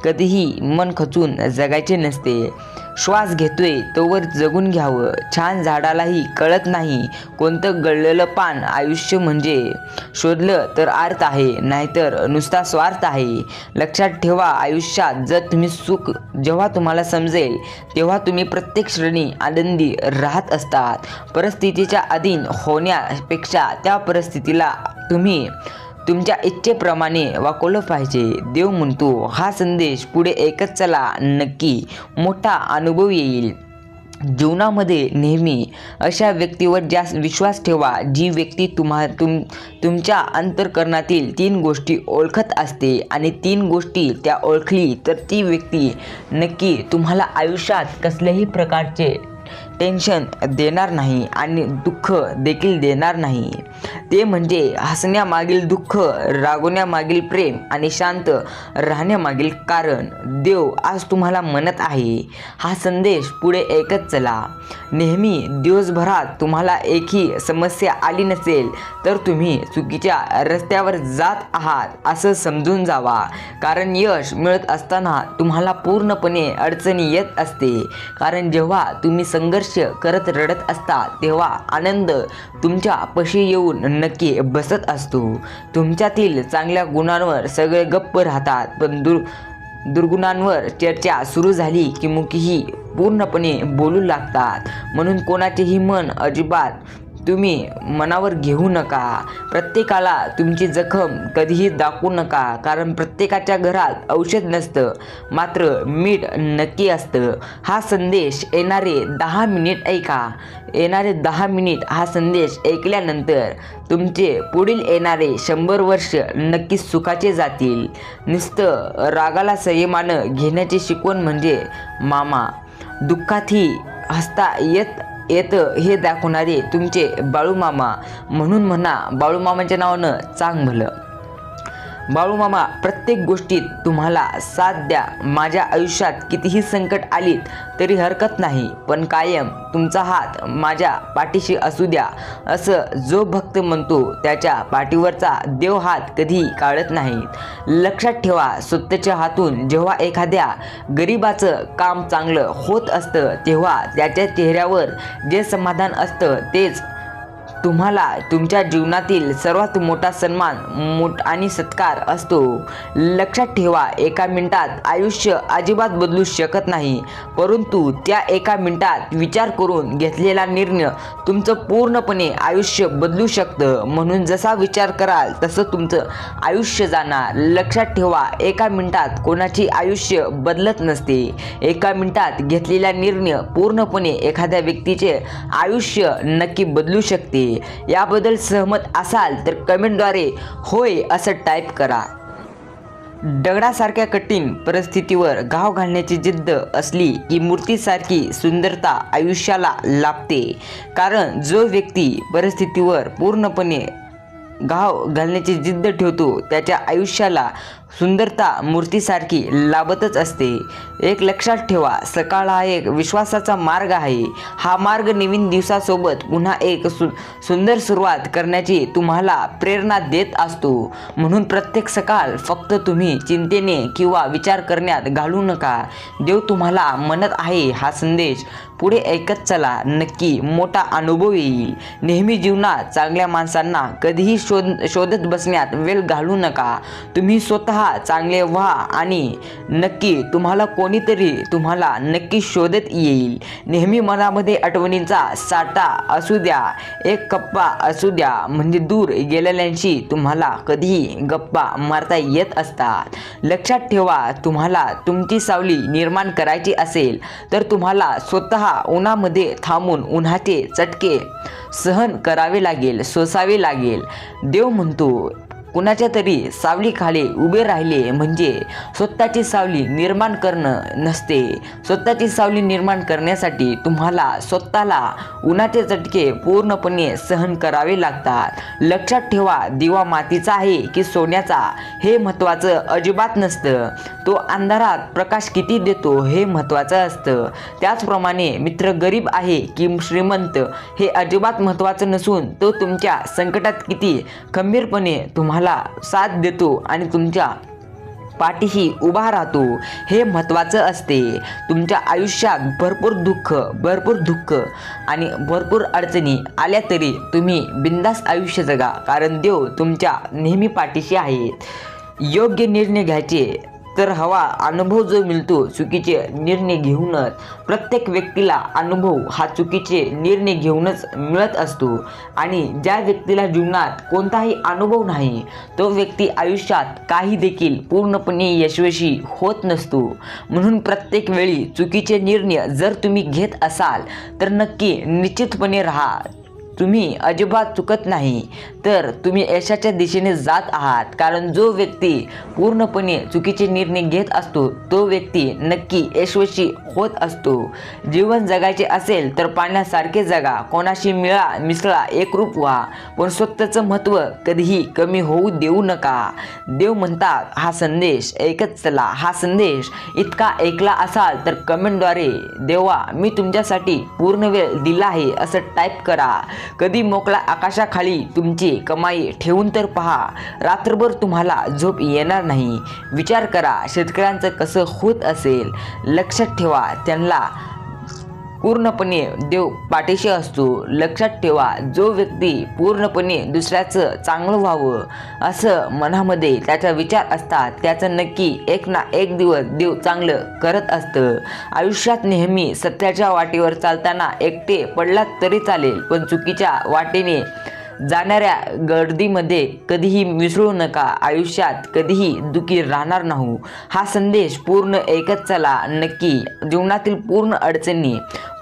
कधीही मन खचून जगायचे नसते. श्वास घेतोय तोवर जगून घ्यावं. छान झाडालाही कळत नाही कोणतं गळलेलं पान आयुष्य म्हणजे. शोधलं तर अर्थ आहे, नाहीतर नुसता स्वार्थ आहे. लक्षात ठेवा, आयुष्यात जर तुम्ही सुख जेव्हा तुम्हाला समजेल तेव्हा तुम्ही प्रत्येक क्षणी आनंदी राहत असतात. परिस्थितीच्या अधीन होण्यापेक्षा त्या परिस्थितीला तुम्ही तुमच्या इच्छेप्रमाणे वाकवलं पाहिजे. देव म्हणतो, हा संदेश पुढे ऐकत चला, नक्की मोठा अनुभव येईल. जीवनामध्ये नेहमी अशा व्यक्तीवर जास्त विश्वास ठेवा जी व्यक्ती तुमच्या अंतःकरणातील 3 गोष्टी ओळखत असते आणि 3 गोष्टी त्या ओळखली तर ती व्यक्ती नक्की तुम्हाला आयुष्यात कसल्याही प्रकारचे टेन्शन देणार नाही आणि दुःख देखील देणार नाही. ते म्हणजे हसण्यामागील दुःख, रागवण्यामागील प्रेम आणि शांत राहण्यामागील कारण. देव आज तुम्हाला म्हणत आहे, हा संदेश पुढे ऐकत चला. नेहमी दिवसभरात तुम्हाला एकही समस्या आली नसेल तर तुम्ही चुकीच्या रस्त्यावर जात आहात असं समजून जावा. कारण यश मिळत असताना तुम्हाला पूर्णपणे अडचणी येत असते. कारण जेव्हा तुम्ही संघर्ष करत रडत असता तेव्हा आनंद तुमच्या पाशी येऊन नक्की बसत असतो. तुमच्यातील चांगल्या गुणांवर सगळे गप्प राहतात, पण दुर्गुणांवर चर्चा सुरू झाली की मुखीही पूर्णपणे बोलू लागतात. म्हणून कोणाचेही मन अजिबात तुम्ही मनावर घेऊ नका. प्रत्येकाला तुमची जखम कधीही दाखवू नका, कारण प्रत्येकाच्या घरात औषध नसतं, मात्र मीठ नक्की असतं. हा संदेश येणारे 10 मिनिट ऐका. येणारे 10 मिनिट हा संदेश ऐकल्यानंतर तुमचे पुढील येणारे 100 वर्ष नक्कीच सुखाचे जातील. नुसतं रागाला संयमानं घेण्याची शिकवण म्हणजे मामा. दुःखातही हसता येतं हे दाखवणारे तुमचे बाळूमामा. म्हणून म्हणा, बाळूमामाच्या नावानं चांग भलं. बाळूमामा प्रत्येक गोष्टीत तुम्हाला साथ द्या. माझ्या आयुष्यात कितीही संकट आलीत तरी हरकत नाही, पण कायम तुमचा हात माझ्या पाठीशी असू द्या. असं जो भक्त म्हणतो त्याच्या पाठीवरचा देव हात कधी काढत नाहीत. लक्षात ठेवा, स्वतःच्या हातून जेव्हा एखाद्या गरीबाचं काम चांगलं होत असतं तेव्हा त्याच्या चेहऱ्यावर जे समाधान असतं तेच तुम्हाला तुमच्या जीवनातील सर्वात मोठा सन्मान आणि सत्कार असतो. लक्षात ठेवा, एका मिनिटात आयुष्य अजिबात बदलू शकत नाही, परंतु त्या एका मिनिटात विचार करून घेतलेला निर्णय तुमचं पूर्णपणे आयुष्य बदलू शकतं. म्हणून जसा विचार कराल तसं तुमचं आयुष्य जाणार. लक्षात ठेवा, एका मिनिटात कोणाची आयुष्य बदलत नसते. एका मिनिटात घेतलेला निर्णय पूर्णपणे एखाद्या व्यक्तीचे आयुष्य नक्की बदलू शकते. याबद्दल सहमत असाल तर कमेंटद्वारे होय असं टाईप करा. दगडासारख्या कठीण परिस्थितीवर घाव घालण्याची जिद्द असली की मूर्तीसारखी सुंदरता आयुष्याला लाभते. कारण जो व्यक्ती परिस्थितीवर पूर्णपणे घाव घालण्याची जिद्द ठेवतो त्याच्या आयुष्याला सुंदरता मूर्तीसारखी लाभतच असते. एक लक्षात ठेवा, सकाळ हा एक विश्वासाचा मार्ग आहे. हा मार्ग नवीन दिवसासोबत पुन्हा एक सुंदर सुरुवात करण्याची तुम्हाला प्रेरणा देत असतो. म्हणून प्रत्येक सकाळ फक्त तुम्ही चिंतेने किंवा विचार करण्यात घालू नका. देव तुम्हाला म्हणत आहे हा संदेश पुढे ऐकत चला, नक्की मोठा अनुभव येईल. नेहमी जीवनात चांगल्या माणसांना कधीही शोधत बसण्यात वेळ घालवू नका. तुम्ही स्वतः चांगले व्हा आणि नक्की तुम्हाला कोणीतरी तुम्हाला नक्की शोधत येईल. नेहमी मनामध्ये आठवणींचा साठा असू द्या, एक कप्पा असू द्या, म्हणजे दूर गेलेल्यांशी तुम्हाला कधीही गप्पा मारता येत असतात. लक्षात ठेवा, तुम्हाला तुमची सावली निर्माण करायची असेल तर तुम्हाला स्वतः उन्हामध्ये थांबून उन्हाचे चटके सहन करावे लागेल, सोसावे लागेल. देव म्हणतो, कुणाच्या तरी सावलीखाली उभे राहिले म्हणजे स्वतःची सावली निर्माण करणं नसते. स्वतःची सावली निर्माण करण्यासाठी तुम्हाला स्वतःला उन्हाचे चटके पूर्णपणे सहन करावे लागतात. लक्षात ठेवा, दिवा मातीचा आहे की सोन्याचा हे महत्त्वाचं अजिबात नसतं. तो अंधारात प्रकाश किती देतो हे महत्त्वाचं असतं. त्याचप्रमाणे मित्र गरीब आहे की श्रीमंत हे अजिबात महत्त्वाचं नसून तो तुमच्या संकटात किती खंबीरपणे तुम्हाला साथ देतो आणि तुमच्या पाठीशी उभा राहतो हे महत्त्वाचं असते. तुमच्या आयुष्यात भरपूर दुःख आणि भरपूर अडचणी आल्या तरी तुम्ही बिंदास आयुष्य जगा, कारण देव तुमच्या नेहमी पाठीशी आहेत. योग्य निर्णय घ्यायचे तर हवा अनुभव जो मिळतो चुकीचे निर्णय घेऊनच. प्रत्येक व्यक्तीला अनुभव हा चुकीचे निर्णय घेऊनच मिळत असतो आणि ज्या व्यक्तीला जीवनात कोणताही अनुभव नाही तो व्यक्ती आयुष्यात काही देखील पूर्णपणे यशस्वी होत नसतो. म्हणून प्रत्येक वेळी चुकीचे निर्णय जर तुम्ही घेत असाल तर नक्की निश्चितपणे राहा. तुम्ही अजिबात चुकत नाही, तर तुम्ही यशाच्या दिशेने जात आहात. कारण जो व्यक्ती पूर्णपणे चुकीचे निर्णय घेत असतो तो व्यक्ती नक्की यशस्वी होत असतो. जीवन जगायचे असेल तर पाण्यासारखे जगा, कोणाशी मिसळा, एकरूप व्हा, पण स्वतःचं महत्त्व कधीही कमी होऊ देऊ नका. देव म्हणतात हा संदेश ऐकत चला. हा संदेश इतका ऐकला असाल तर कमेंटद्वारे देवा मी तुमच्यासाठी पूर्ण वेळ दिला आहे असं टाईप करा. कधी मोकळ्या आकाशाखाली तुमची कमाई ठेवून तर पहा, रात्रभर तुम्हाला झोप येणार नाही. विचार करा शेतकऱ्यांचं कसं होत असेल. लक्षात ठेवा, त्यांना पूर्णपणे देव पाठीशी असतो. लक्षात ठेवा, जो व्यक्ती पूर्णपणे दुसऱ्याचं चांगलं व्हावं असं मनामध्ये त्याचा विचार असतात, त्याचं नक्की एक ना एक दिवस देव चांगलं करत असतं. आयुष्यात नेहमी सत्याच्या वाटेवर चालताना एकटे पडलात तरी चालेल, पण चुकीच्या वाटेने जाणाऱ्या गर्दीमध्ये कधीही मिसळू नका. आयुष्यात कधीही दुःखी राहणार नाही. हा संदेश पूर्ण ऐकत चला. नक्की जीवनातील पूर्ण अडचणी,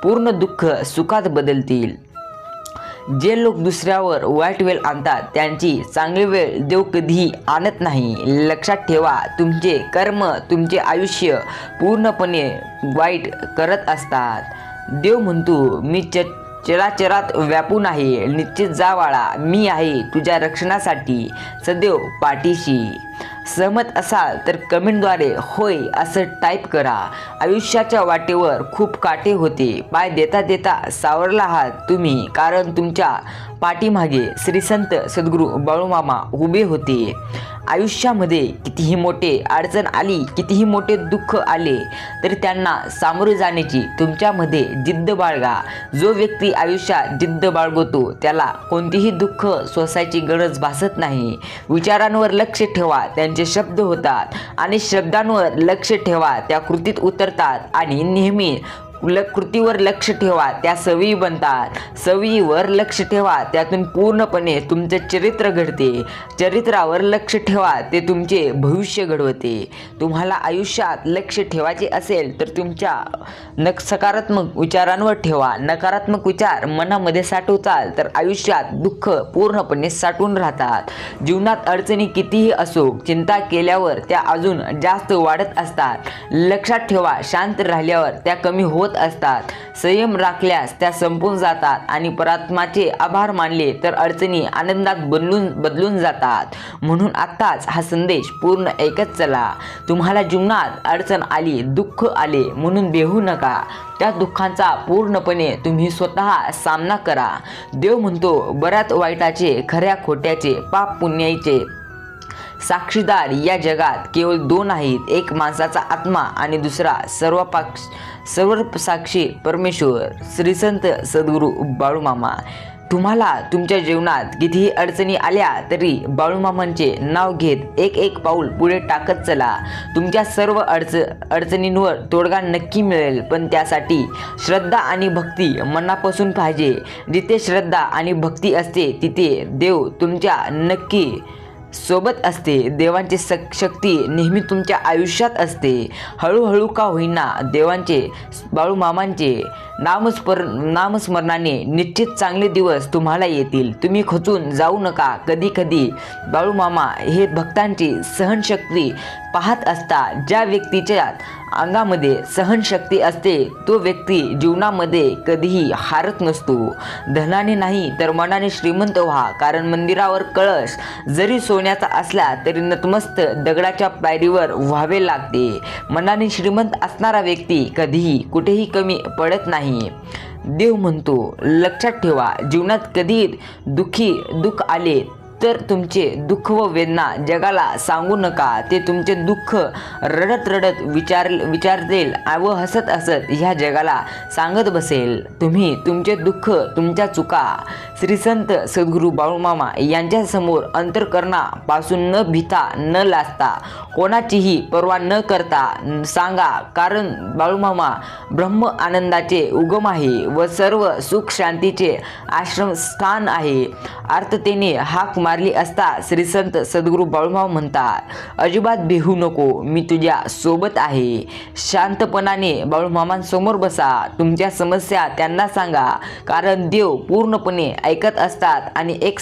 पूर्ण दुःख सुखात बदलतील. जे लोक दुसऱ्यावर वाईट वेळ आणतात त्यांची चांगली वेळ देव कधीही आणत नाही. लक्षात ठेवा, तुमचे कर्म तुमचे आयुष्य पूर्णपणे वाईट करत असतात. देव म्हणतो, मी चराचरात व्यापून आहे. निश्चित जा बाळा, मी आहे तुझ्या रक्षणासाठी सदैव पाठीशी. सहमत असाल तर कमेंटद्वारे होय असं टाईप करा. आयुष्याच्या वाटेवर खूप काटे होते, पाय देता देता सावरला आहात तुम्ही, कारण तुमच्या पाठीमागे श्री संत सद्गुरू बाळूमामा उभे होते. आयुष्यामध्ये कितीही मोठे अडचण आली, कितीही मोठे दुःख आले तरी त्यांना सामोरे जाण्याची तुमच्यामध्ये जिद्द बाळगा. जो व्यक्ती आयुष्यात जिद्द बाळगतो त्याला कोणतीही दुःख सोसायची गरज भासत नाही. विचारांवर लक्ष ठेवा, त्यांचे शब्द होतात, आणि शब्दांवर लक्ष ठेवा, त्या कृतीत उतरतात. आणि नेहमी कृतीवर लक्ष ठेवा, त्या सवयी बनतात. सवयीवर लक्ष ठेवा, त्यातून पूर्णपणे तुमचे चरित्र घडते. चरित्रावर लक्ष ठेवा, ते तुमचे भविष्य घडवते. तुम्हाला आयुष्यात लक्ष ठेवायचे असेल तर तुमच्या सकारात्मक विचारांवर ठेवा. नकारात्मक विचार मनामध्ये साठवताल तर आयुष्यात दुःख पूर्णपणे साठून राहतात. जीवनात अडचणी कितीही असो, चिंता केल्यावर त्या अजून जास्त वाढत असतात. लक्षात ठेवा, शांत राहिल्यावर त्या कमी होत असतात. संयम राखल्यास त्या संपून जातात, आणि परमात्म्याचे आभार मानले तर अडचणी आनंदात बदलून जातात. म्हणून आत्ताच हा संदेश पूर्ण ऐकत चला. तुम्हाला जीवनात अडचण आली, दुःख आले म्हणून बेहू नका. त्या दुःखांचा पूर्णपणे तुम्ही स्वतः सामना करा. देव म्हणतो, बऱ्याच वाईटाचे, खऱ्या खोट्याचे, पाप पुण्याचे साक्षीदार या जगात केवळ दोन आहेत. एक माणसाचा आत्मा आणि दुसरा सर्व साक्षी परमेश्वर श्री संत सद्गुरू बाळूमामा. तुम्हाला तुमच्या जीवनात कितीही अडचणी आल्या तरी बाळूमामांचे नाव घेत एक एक पाऊल पुढे टाकत चला. तुमच्या सर्व अडचणींवर तोडगा नक्की मिळेल, पण त्यासाठी श्रद्धा आणि भक्ती मनापासून पाहिजे. जिथे श्रद्धा आणि भक्ती असते तिथे देव तुमच्या नक्की सोबत असते. देवांची शक्ती नेहमी तुमच्या आयुष्यात असते. हळूहळू का होईना देवांचे, बाळूमामांचे नामस्मरणाने निश्चित चांगले दिवस तुम्हाला येतील. तुम्ही खचून जाऊ नका. कधी कधी बाळूमामा हे भक्तांची सहनशक्ती पाहत असतात. ज्या व्यक्तीच्या अंगामध्ये सहनशक्ती असते तो व्यक्ती जीवनामध्ये कधीही हारत नसतो. धनाने नाही तर मनाने श्रीमंत व्हा, कारण मंदिरावर कळस जरी सोन्याचा असला तरी नतमस्तक दगडाच्या पायरीवर व्हावे लागते. मनाने श्रीमंत असणारा व्यक्ती कधीही कुठेही कमी पडत नाही. देव म्हणतो, लक्षात ठेवा, जीवनात कधी दुःख आले तर तुमचे दुःख व वेदना जगाला सांगू नका. ते तुमचे दुःख रडत रडत विचारतील व हसत हसत ह्या जगाला सांगत बसेल. तुम्ही तुमचे दुःख, तुमच्या चुका श्री संत सद्गुरू बाळूमामा यांच्या समोर अंतःकरणापासून न भीता न लाजता कोणाचीही पर्वा न करता सांगा, कारण बाळूमामा ब्रह्म आनंदाचे उगम आहे व सर्व सुख शांतीचे आश्रमस्थान आहे. अर्थतेने हाक मारली असता श्री संत सद्गुरू बाळूमामा म्हणतात, अजिबात बेहू नको, मी तुझ्या सोबत आहे. शांतपणाने बाळूमामांसमोर बसा. तुमच्या समस्या त्यांना सांगा, कारण देव पूर्णपणे ऐकत असतात आणि एक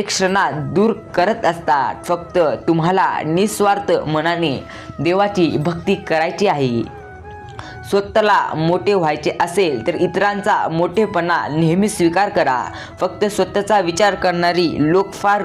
क्षणात दूर करत असतात. फक्त तुम्हाला निस्वार्थ मनाने देवाची भक्ती करायची आहे. स्वतःला मोठे व्हायचे असेल तर इतरांचा मोठेपणा नेहमी स्वीकार करा. फक्त स्वतःचा विचार करणारी लोक फार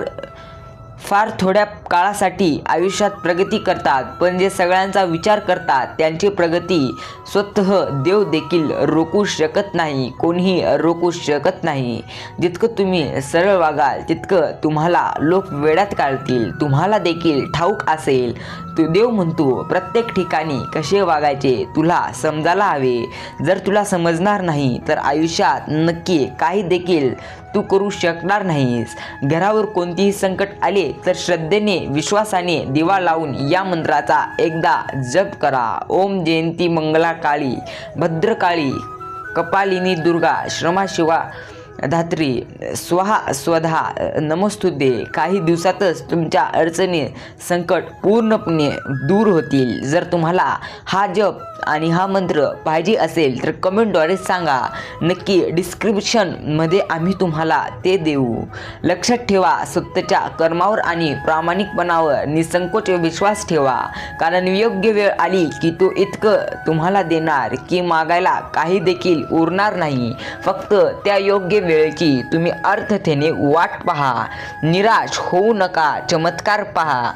फार थोड्या काळासाठी आयुष्यात प्रगती करतात, पण जे सगळ्यांचा विचार करतात त्यांची प्रगती स्वतः देव देखील रोखू शकत नाही, कोणीही रोखू शकत नाही. जितकं तुम्ही सरळ वागाल तितकं तुम्हाला लोक वेड्यात काढतील. तुम्हाला देखील ठाऊक असेल, देव म्हणतो प्रत्येक ठिकाणी कसे वागायचे तुला समजायला हवे. जर तुला समजणार नाही तर आयुष्यात नक्की काही देखील तू करू शकणार नाहीस. घरावर कोणतीही संकट आले तर श्रद्धेने विश्वासाने दिवा लावून या मंत्राचा एकदा जप करा. ओम जयंती मंगला काळी भद्रकाळी कपालिनी दुर्गा श्रमा शिवा धात्री स्वाहा स्वधा नमस्तुते. काही दिवसातच तुमच्या अडचणी संकट पूर्णपणे दूर होतील. जर तुम्हाला हा जप आणि हा मंत्र पाहिजे असेल तर कमेंटद्वारे सांगा. नक्की डिस्क्रिप्शनमध्ये आम्ही तुम्हाला ते देऊ. लक्षात ठेवा, स्वतःच्या कर्मावर आणि प्रामाणिकपणावर निसंकोच विश्वास ठेवा, कारण योग्य वेळ आली की तो इतकं तुम्हाला देणार की मागायला काही देखील उरणार नाही. फक्त त्या योग्य वेळेची तुम्ही अर्थतेने वाट पहा. निराश होऊ नका. चमत्कार पहा.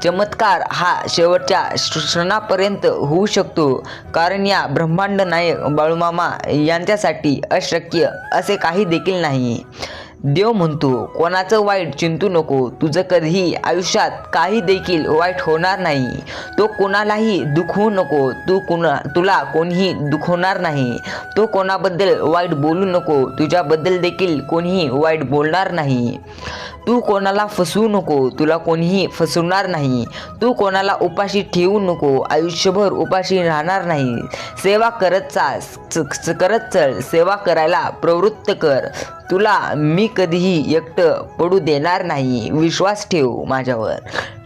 चमत्कार हा शेवटच्या क्षणापर्यंत होऊ शकतो, कारण या ब्रह्मांड नायक बाळूमामा यांच्यासाठी अशक्य असे काही देखील नाही. देव म्हणतो कोणाचं वाईट चिंतू नको. तुझं कधीही आयुष्यात काही देखील वाईट होणार नाही. तो कोणालाही दुखवू नको. तुला कोणीही दुखवणार नाही. तो कोणाबद्दल वाईट बोलू नको. तुझ्याबद्दल देखील कोणीही वाईट बोलणार नाही. तू कोणाला फसवू नको. तुला कोणीही फसवणार नाही. तू कोणाला उपाशी ठेवू नको. आयुष्यभर उपाशी राहणार नाही. सेवा करत चल. सेवा करायला प्रवृत्त कर. तुला मी कधीही एकटं पडू देणार नाही. विश्वास ठेव माझ्यावर.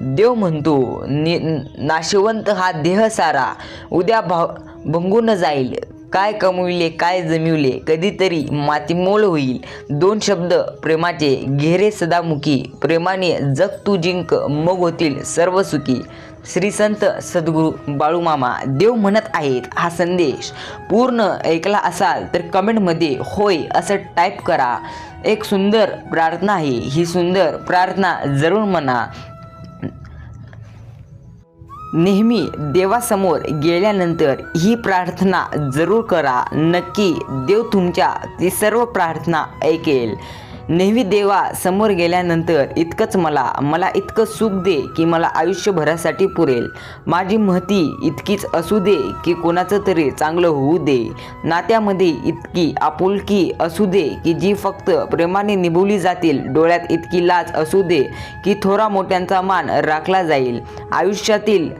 देव म्हणतो नाशिवंत हा देह सारा उद्या भंगून जाईल. काय कमविले काय जमिवले कधीतरी मातीमोल होईल. दोन शब्द प्रेमाचे घेरे सदामुखी. प्रेमाने जग तू जिंक मग होतील सर्व सुखी. श्री संत सद्गुरू बाळूमामा देव म्हणत आहेत. हा संदेश पूर्ण ऐकला असाल तर कमेंटमध्ये होय असं टाईप करा. एक सुंदर प्रार्थना आहे. ही सुंदर प्रार्थना जरूर म्हणा. नेहमी देवासमोर गेल्यानंतर ही प्रार्थना जरूर करा. नक्की देव तुमच्या ती सर्व प्रार्थना ऐकेल. नेहमी देवासमोर गेल्यानंतर इतकंच मला इतकं सुख दे की मला आयुष्यभरासाठी पुरेल. माझी महती इतकीच असू दे की कोणाचं तरी चांगलं होऊ दे. नात्यामध्ये इतकी आपुलकी असू दे की जी फक्त प्रेमाने निभवली जातील. डोळ्यात इतकी लाज असू दे की थोरा मोठ्यांचा मान राखला जाईल. आयुष्यातील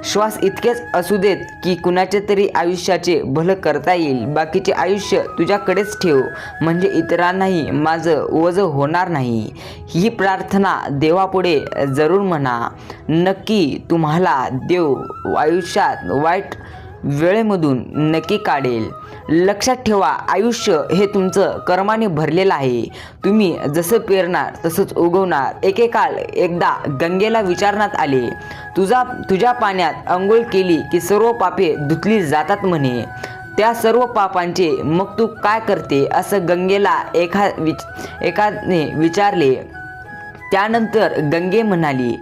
श्वास इतकेच असू देत की कुणाच्या तरी आयुष्याचे भलं करता येईल. बाकीचे आयुष्य तुझ्याकडेच ठेव, म्हणजे इतरांनाही माझं ओझं होणार नाही. ही प्रार्थना देवापुढे जरूर म्हणा. नक्की तुम्हाला देव आयुष्यात वाईट वेळेमधून नक्की काढेल. लक्षात ठेवा, आयुष्य हे तुमचं कर्माने भरलेलं आहे. तुम्ही जसं पेरणार तसंच उगवणार. एकेकाळ एकदा गंगेला विचारण्यात आले, तुझ्या पाण्यात अंघोळ केली की सर्व पापे धुतली जातात म्हणे. त्या सर्व पापांचे मग तू काय करते असं गंगेला एकाने विचारले. त्यानंतर गंगे म्हणाली,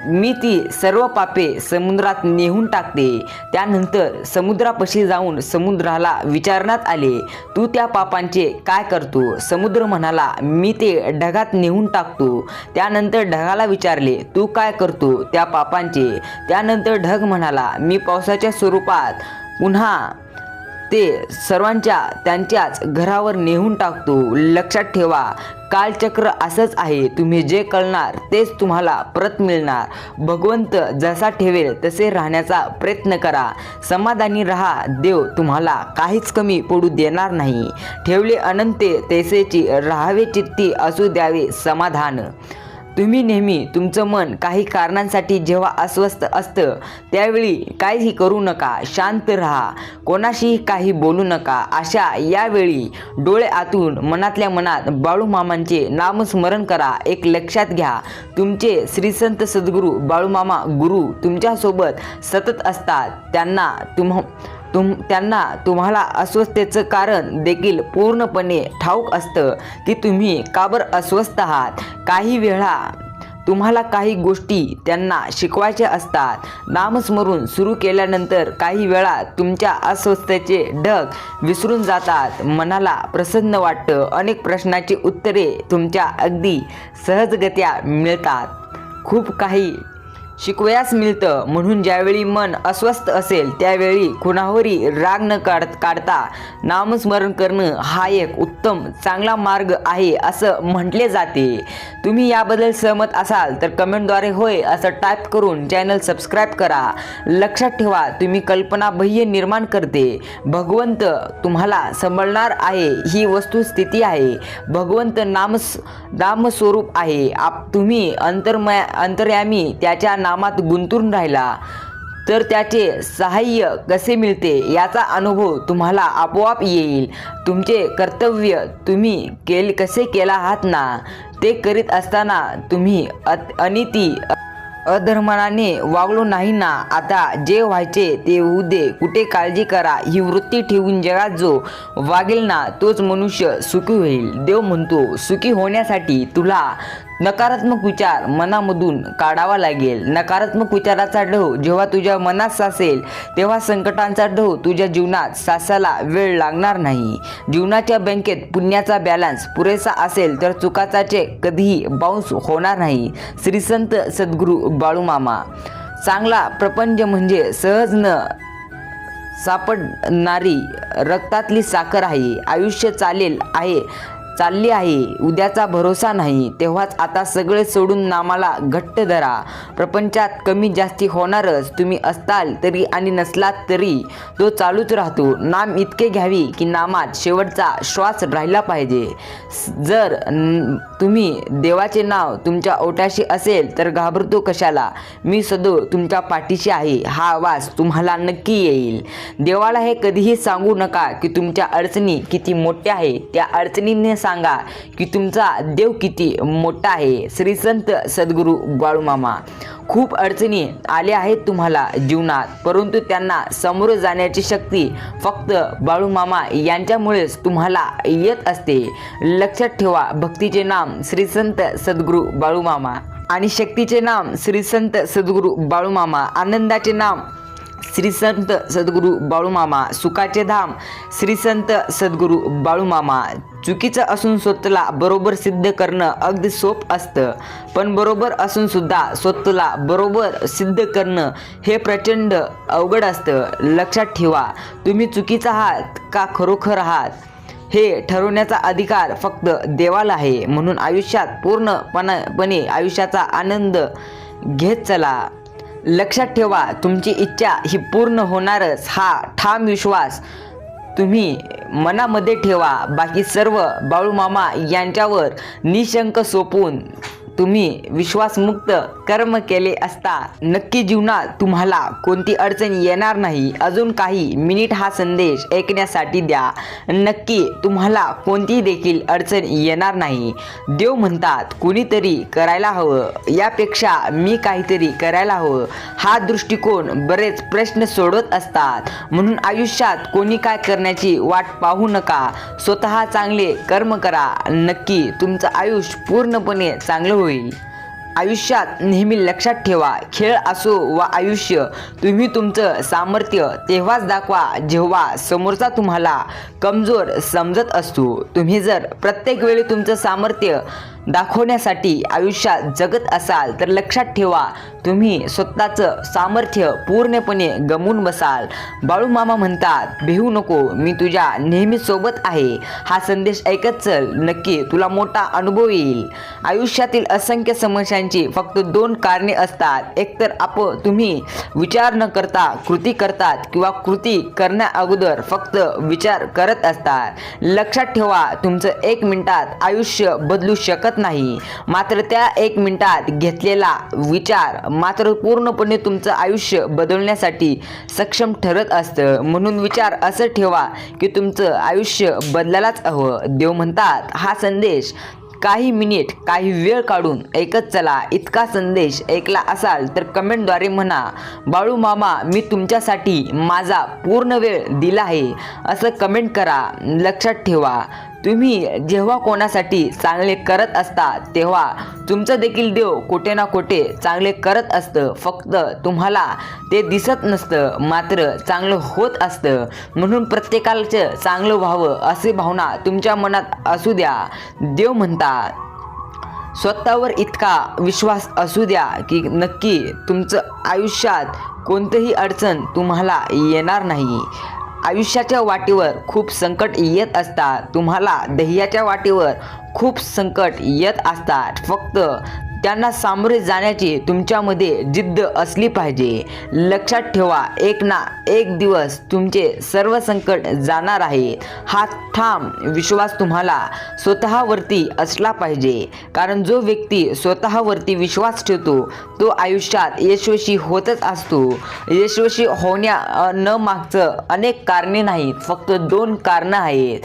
मी ती सर्व पापे समुद्रात नेऊन टाकते. त्यानंतर समुद्रापाशी जाऊन समुद्राला विचारण्यात आले, तू त्या पापांचे काय करतो? समुद्र म्हणाला, मी ते ढगात नेऊन टाकतो. त्यानंतर ढगाला विचारले, तू काय करतो त्या पापांचे? त्यानंतर ढग म्हणाला, मी पावसाच्या स्वरूपात पुन्हा ते सर्वांच्या त्यांच्याच घरावर नेऊन टाकतो. लक्षात ठेवा, कालचक्र असंच आहे. तुम्ही जे करणार तेच तुम्हाला परत मिळणार. भगवंत जसा ठेवेल तसे राहण्याचा प्रयत्न करा. समाधानी राहा. देव तुम्हाला काहीच कमी पडू देणार नाही. ठेवले अनंत तैसेची राहावे चित्ती असू द्यावे समाधान. तुम्ही नेहमी तुमचं मन काही कारणांसाठी जेव्हा अस्वस्थ असतं त्यावेळी काहीही करू नका. शांत राहा. कोणाशीही काही बोलू नका. अशा यावेळी डोळे आतून मनातल्या मनात बाळूमामांचे नामस्मरण करा. एक लक्षात घ्या, तुमचे श्री संत सद्गुरू बाळूमामा गुरु तुमच्यासोबत सतत असतात. त्यांना त्यांना तुम्हाला अस्वस्थतेचं कारण देखील पूर्णपणे ठाऊक असतं की तुम्ही का बरं अस्वस्थ आहात. काही वेळा तुम्हाला काही गोष्टी त्यांना शिकवायच्या असतात. नामस्मरण सुरू केल्यानंतर काही वेळा तुमच्या अस्वस्थतेचे ढग विसरून जातात. मनाला प्रसन्न वाटतं. अनेक प्रश्नांची उत्तरे तुमच्या अगदी सहजगत्या मिळतात. खूप काही शिकवयास मिळतं. म्हणून ज्यावेळी मन अस्वस्थ असेल त्यावेळी कुणावरही राग न काढता नामस्मरण करणं हा एक उत्तम चांगला मार्ग आहे असं म्हटले जाते. तुम्ही याबद्दल सहमत असाल तर कमेंटद्वारे होय असं टाईप करून चॅनल सबस्क्राईब करा. लक्षात ठेवा, तुम्ही कल्पना बाह्य निर्माण करते. भगवंत तुम्हाला सांभाळणार आहे ही वस्तुस्थिती आहे. भगवंत नामस्वरूप आहे. तुम्ही अंतर्यामी त्याच्या नामात गुंतून राहिला तर त्याचे सहाय्य कसे मिळते याचा अनुभव तुम्हाला आपोआप येईल. तुमचे कर्तव्य तुम्ही कसे केला आहात ना, ते करीत असताना तुम्ही अनिती अधर्माने वागलो नाही ना. आता जे व्हायचे ते होऊ दे, कुठे काळजी करा ही वृत्ती ठेवून जगात जो वागेल ना तोच मनुष्य सुखी होईल. देव म्हणतो, सुखी होण्यासाठी तुला नकारात्मक विचार मनामधून काढावा लागेल. नकारात्मक विचाराचा ढव जेव्हा तुझ्या मनात सासेल तेव्हा संकटांचा ढव तुझ्या जीवनात साचायला वेळ लागणार नाही. जीवनाच्या बँकेत पुण्याचा बॅलन्स पुरेसा असेल तर चुकाचा चेक कधीही बाउन्स होणार नाही. श्री संत सद्गुरू बाळूमामा. चांगला प्रपंच म्हणजे सहज न सापडणारी रक्तातली साखर आहे. आयुष्य चालले आहे, उद्याचा भरोसा नाही. तेव्हाच आता सगळे सोडून नामाला घट्ट धरा. प्रपंचात कमी जास्ती होणारच. तुम्ही असताल तरी आणि नसलात तरी तो चालूच राहतो. नाम इतके घ्यावी की नामात शेवटचा श्वास राहिला पाहिजे. जर तुम्ही देवाचे नाव तुमच्या ओठाशी असेल तर घाबरतो कशाला. मी सदैव तुमच्या पाठीशी आहे हा आवाज तुम्हाला नक्की येईल. देवाला हे कधीही सांगू नका की तुमच्या अडचणी किती मोठ्या आहेत. त्या अडचणींनी सांगा की तुमचा देव किती मोठा आहे. श्री संत सद्गुरू बाळूमामा. खूप अडचणी आल्या आहेत तुम्हाला जीवनात, परंतु त्यांना सामोरे जाण्याची शक्ती फक्त बाळूमामा यांच्यामुळेच तुम्हाला येत असते. लक्षात ठेवा, भक्तीचे नाम श्री संत सद्गुरू बाळूमामा आणि शक्तीचे नाम श्री संत सद्गुरू बाळूमामा. आनंदाचे नाम श्री संत सद्गुरू बाळूमामा. सुखाचे धाम श्री संत सद्गुरू बाळूमामा. चुकीचं असून स्वतःला बरोबर सिद्ध करणं अगदी सोपं असतं, पण बरोबर असून सुद्धा स्वतःला बरोबर सिद्ध करणं हे प्रचंड अवघड असतं. लक्षात ठेवा, तुम्ही चुकीचा आहात का खरोखर आहात हे ठरवण्याचा अधिकार फक्त देवाला आहे. म्हणून आयुष्यात पूर्णपणे आयुष्याचा आनंद घेत चला. लक्षात ठेवा, तुमची इच्छा ही पूर्ण होणारच हा ठाम विश्वास तुम्ही मनामध्ये ठेवा. बाकी सर्व बाळूमामा यांच्यावर निशंक सोपवून तुम्ही विश्वासमुक्त कर्म केले असता नक्की जीवनात तुम्हाला कोणती अडचण येणार नाही. अजून काही मिनिट हा संदेश ऐकण्यासाठी द्या. नक्की तुम्हाला कोणती देखील अडचण येणार नाही. देव म्हणतात, कुणीतरी करायला हवं यापेक्षा मी काहीतरी करायला हवं हा दृष्टिकोन बरेच प्रश्न सोडवत असतात. म्हणून आयुष्यात कोणी काय करण्याची वाट पाहू नका. स्वतः चांगले कर्म करा. नक्की तुमचं आयुष्य पूर्णपणे चांगलं होईल. आयुष्यात नेहमी लक्षात ठेवा, खेळ असो वा आयुष्य, तुम्ही तुमचं सामर्थ्य तेव्हाच दाखवा जेव्हा समोरचा तुम्हाला कमजोर समजत असतो. तुम्ही जर प्रत्येक वेळी तुमचं सामर्थ्य दाखवण्यासाठी आयुष्यात जगत असाल तर लक्षात ठेवा, तुम्ही स्वतःचं सामर्थ्य पूर्णपणे गमावून बसाल. बाळूमामा म्हणतात, भिवू नको, मी तुझ्या नेहमी सोबत आहे. हा संदेश ऐकत चल, नक्की तुला मोठा अनुभव येईल. आयुष्यातील असंख्य समस्यांची फक्त 2 कारणे असतात. एकतर तुम्ही विचार न करता कृती करतात किंवा कृती करण्या अगोदर फक्त विचार करत असतात. लक्षात ठेवा, तुमचं 1 मिनिटात आयुष्य बदलू शकत नाही, मात्र त्या 1 मिनिटात घेतलेला विचार मात्र पूर्णपणे तुमचं आयुष्य बदलण्यासाठी सक्षम ठरत असतं. म्हणून विचार असं ठेवा की तुमचं आयुष्य बदलायलाच हवं. देव म्हणतात, हा संदेश काही मिनिट काही वेळ काढून ऐकत चला. इतका संदेश ऐकला असाल तर कमेंटद्वारे म्हणा, बाळू मामा मी तुमच्यासाठी माझा पूर्ण वेळ दिला आहे असं कमेंट करा. लक्षात ठेवा, तुम्ही जेव्हा कोणासाठी चांगले करत असता तेव्हा तुमचं देखील देव कुठे ना कुठे चांगले करत असतं. फक्त तुम्हाला ते दिसत नसतं, मात्र चांगलं होत असतं. म्हणून प्रत्येकाचं चांगलं व्हावं अशी भावना तुमच्या मनात असू द्या. देव म्हणतात स्वतःवर इतका विश्वास असू द्या की नक्की तुमचं आयुष्यात कोणतीही अडचण तुम्हाला येणार नाही. आयुष्याच्या वाटेवर खूप संकट येत असतात, तुम्हाला ध्येयाच्या वाटेवर खूप संकट येत असतात. फक्त त्यांना सामोरे जाण्याची तुमच्यामध्ये जिद्द असली पाहिजे. लक्षात ठेवा, एक ना एक दिवस तुमचे सर्व संकट जाणार आहे. हा ठाम विश्वास तुम्हाला स्वतःवरती असला पाहिजे. कारण जो व्यक्ती स्वतःवरती विश्वास ठेवतो तो आयुष्यात यशस्वी होतच असतो. यशस्वी होण्या न मागचं अनेक कारणे नाहीत, फक्त 2 कारणं आहेत.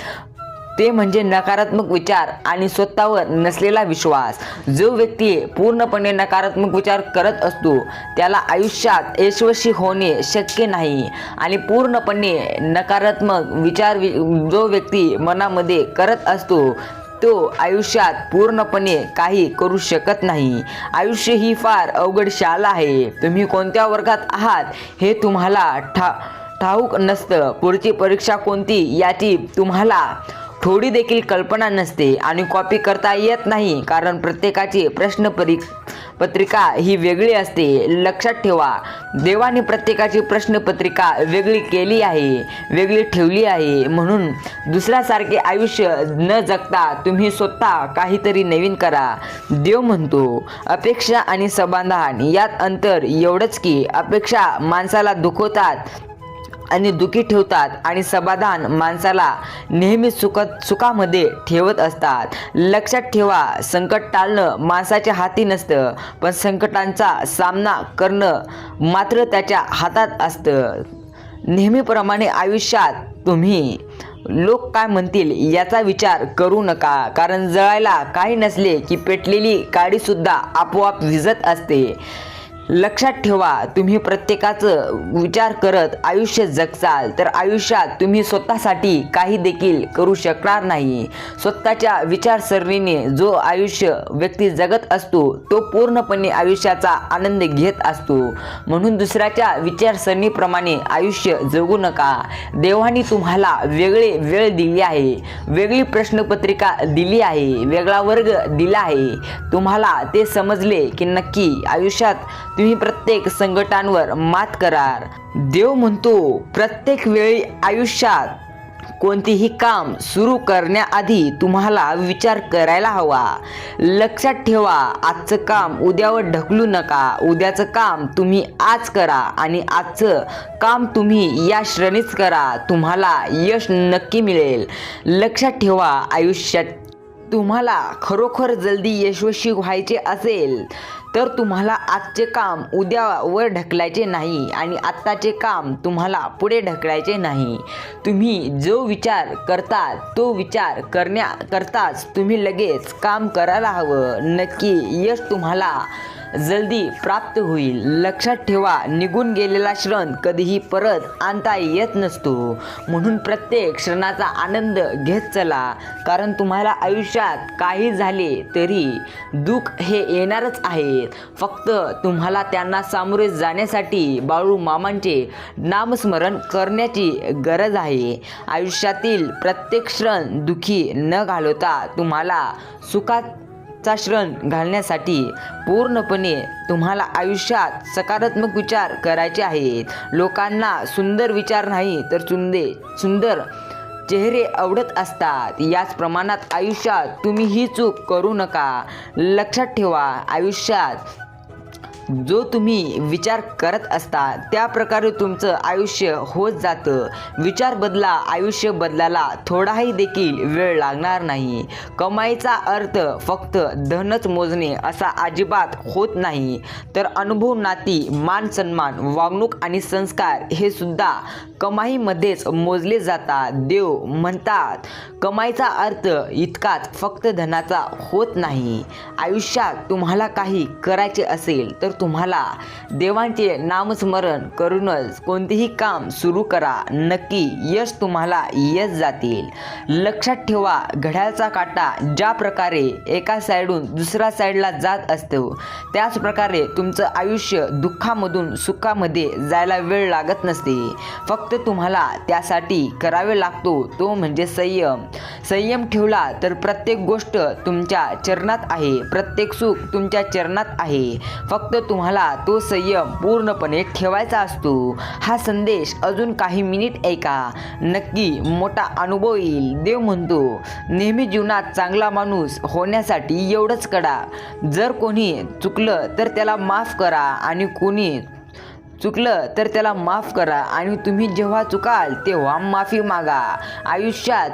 ते म्हणजे नकारात्मक विचार आणि स्वतःवर नसलेला विश्वास. जो व्यक्ती पूर्णपणे नकारात्मक विचार करत असतो त्याला आयुष्यात यशस्वी होणे शक्य नाही. आणि पूर्णपणे नकारात्मक विचार जो व्यक्ती मनामध्ये करत असतो तो आयुष्यात पूर्णपणे काही करू शकत नाही. आयुष्य ही फार अवघड शाळा आहे. तुम्ही कोणत्या वर्गात आहात हे तुम्हाला ठाऊक नसतं. पुढची परीक्षा कोणती याची तुम्हाला थोडी देखील कल्पना नसते आणि कॉपी करता येत नाही, कारण प्रत्येकाची प्रश्नपत्रिका ही वेगळी असते. लक्षात ठेवा, देवाने प्रत्येकाची प्रश्नपत्रिका वेगळी केली आहे, वेगळी ठेवली आहे. म्हणून दुसऱ्यासारखे आयुष्य न जगता तुम्ही स्वतः काहीतरी नवीन करा. देव म्हणतो अपेक्षा आणि समाधान यात अंतर एवढंच की अपेक्षा माणसाला दुखवतात आणि दुःखी ठेवतात आणि समाधान माणसाला नेहमी सुखामध्ये ठेवत असतात. लक्षात ठेवा, संकट टाळणं माणसाच्या हाती नसतं, पण संकटांचा सामना करणं मात्र त्याच्या हातात असतं. नेहमीप्रमाणे आयुष्यात तुम्ही लोक काय म्हणतील याचा विचार करू नका, कारण जळायला काही नसले की पेटलेली काडीसुद्धा आपोआप विझत असते. लक्षात ठेवा, तुम्ही प्रत्येकाचं विचार करत आयुष्य जगचाल तर आयुष्यात तुम्ही स्वतःसाठी काही देखील करू शकणार नाही. स्वतःच्या विचारसरणीने जो आयुष्य व्यक्ती जगत असतो तो पूर्णपणे आयुष्याचा आनंद घेत असतो. म्हणून दुसऱ्याच्या विचारसरणीप्रमाणे आयुष्य जगू नका. देवाने तुम्हाला वेगळे वेळ दिली आहे, वेगळी प्रश्नपत्रिका दिली आहे, वेगळा वर्ग दिला आहे. तुम्हाला ते समजले की नक्की आयुष्यात तुम्ही प्रत्येक संकटांवर मात कराल. देव म्हणतो प्रत्येक वेळी आयुष्यात कोणतेही काम सुरू करण्याआधी तुम्हाला विचार करायला हवा. लक्षात ठेवा, आजचं काम उद्यावर ढकलू नका. उद्याचं काम तुम्ही आज करा आणि आजचं काम तुम्ही या क्षणीच करा. तुम्हाला यश नक्की मिळेल. लक्षात ठेवा, आयुष्यात तुम्हाला खरोखर जल्दी यशस्वी व्हायचे असेल तर तुम्हाला आजचे काम उद्यावर ढकलायचे नाही आणि आत्ताचे काम तुम्हाला पुढे ढकलायचे नाही. तुम्ही जो विचार करता तो विचार करताच तुम्ही लगेच काम करायला हवं. नक्की यश तुम्हाला जल्दी प्राप्त होईल. लक्षात ठेवा, निघून गेलेला क्षण कधीही परत आणता येत नसतो. म्हणून प्रत्येक क्षणाचा आनंद घेत चला, कारण तुम्हाला आयुष्यात काही झाले तरी दुःख हे येणारच आहेत. फक्त तुम्हाला त्यांना सामोरे जाण्यासाठी बाळू मामांचे नामस्मरण करण्याची गरज आहे. आयुष्यातील प्रत्येक क्षण दुःखी न घालवता तुम्हाला सुखात क्षण घालण्यासाठी पूर्णपणे तुम्हाला आयुष्यात सकारात्मक विचार करायचे आहेत. लोकांना सुंदर विचार नाही तर सुंदर चेहरे आवडत असतात. याच प्रमाणात आयुष्यात तुम्ही ही चूक करू नका. लक्षात ठेवा, आयुष्यात जो तुम्ही विचार करत असता त्या प्रकारे तुमचं आयुष्य होत जातं। विचार बदला, आयुष्य बदलायला थोडाही देखील वेळ लागणार नाही। कमाईचा अर्थ फक्त धनच मोजणे असा अजिबात होत नाही, तर अनुभव, नाती, मान सन्मान, वागणूक आणि संस्कार हे सुद्धा कमाईमध्येच मोजले जातात। देव म्हणतात कमाईचा अर्थ इतकाच फक्त धनाचा होत नाही। आयुष्यात तुम्हाला काही करायचे असेल तर तुम्हाला देवांचे नामस्मरण करूनच कोणतेही काम सुरू करा, नक्की यश तुम्हाला येत जातील। लक्षात ठेवा, घड्याळाचा काटा ज्या प्रकारे एका साईडून दुसऱ्या साईडला जात असतो त्याच प्रकारे तुमचं आयुष्य दुःखामधून सुखामध्ये जायला वेळ लागत नसते। फक्त तुम्हाला त्यासाठी करावे लागतो तो म्हणजे संयम। संयम ठेवला तर प्रत्येक गोष्ट तुमच्या चरणात आहे, प्रत्येक सुख तुमच्या चरणात आहे। फक्त तुम्हाला तो संयम पूर्णपणे ठेवायचा असतो। हा संदेश अजून काही मिनिट ऐका, नक्की मोठा अनुभव येईल। देव म्हणतो नेहमी जीवनात चांगला माणूस होण्यासाठी एवढंच करा, जर कोणी चुकलं तर त्याला माफ करा आणि तुम्ही जेव्हा चुकाल तेव्हा माफी मागा। आयुष्यात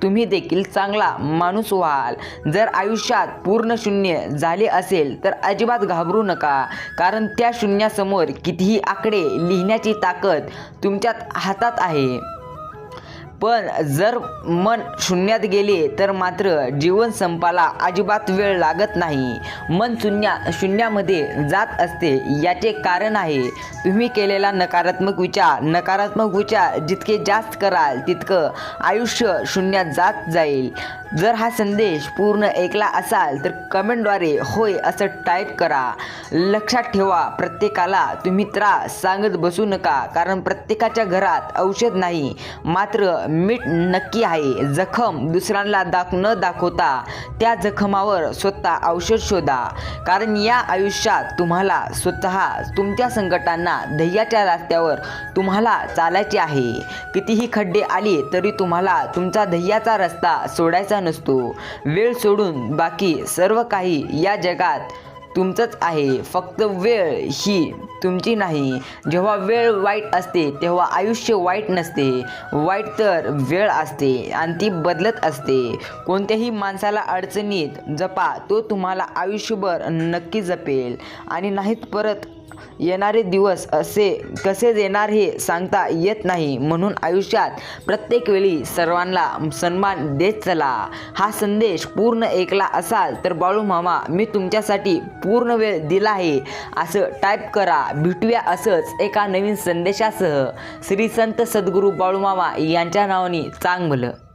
तुम्ही देखील चांगला माणूस व्हाल। जर आयुष्यात पूर्ण शून्य झाले असेल तर अजिबात घाबरू नका, कारण त्या शून्यासमोर कितीही आकडे लिहिण्याची ताकद तुमच्या हातात आहे। पण जर मन शून्यात गेले तर मात्र जीवन संपायला अजिबात वेळ लागत नाही। मन शून्यामध्ये जात असते याचे कारण आहे तुम्ही केलेला नकारात्मक विचार जितके जास्त कराल तितकं आयुष्य शून्यात जात जाईल। जर हा संदेश पूर्ण ऐकला असाल तर कमेंटद्वारे होय असं टाईप करा। लक्षात ठेवा, प्रत्येकाला तुम्ही त्रास सांगत बसू नका, कारण प्रत्येकाच्या घरात औषध नाही मात्र मीठ नक्की आहे। जखम दुसऱ्यांना न दाखवता त्या जखमावर स्वतः औषध शोधा, कारण या आयुष्यात तुम्हाला स्वतः तुमच्या संकटांना ध्येयाच्या रस्त्यावर तुम्हाला चालायचे आहे। कितीही खड्डे आले तरी तुम्हाला तुमचा ध्येयाचा रस्ता सोडायचा नसतो। वेळ सोडून बाकी सर्व काही या जगात तुमचंच आहे, फक्त वेळ ही तुमची नाही। जेव्हा वेळ वाईट असते तेव्हा आयुष्य वाईट नसते, वाईट तर वेळ असते आणि ती बदलत असते। कोणत्याही माणसाला अडचणीत जपा, तो तुम्हाला आयुष्यभर नक्की जपेल आणि नाहीत परत येणारे दिवस कसे येणार हे सांगता येत नाही, म्हणून आयुष्यात प्रत्येक वेळी सर्वांना सन्मान देत चला। हा संदेश पूर्ण ऐकला असाल तर बाळू मामा मी तुमच्यासाठी पूर्ण वेळ दिला आहे असं टाईप करा। भेटूया असंच एका नवीन संदेशासह। श्री संत सद्गुरू बाळू मामा यांच्या नावाने चांग भलं।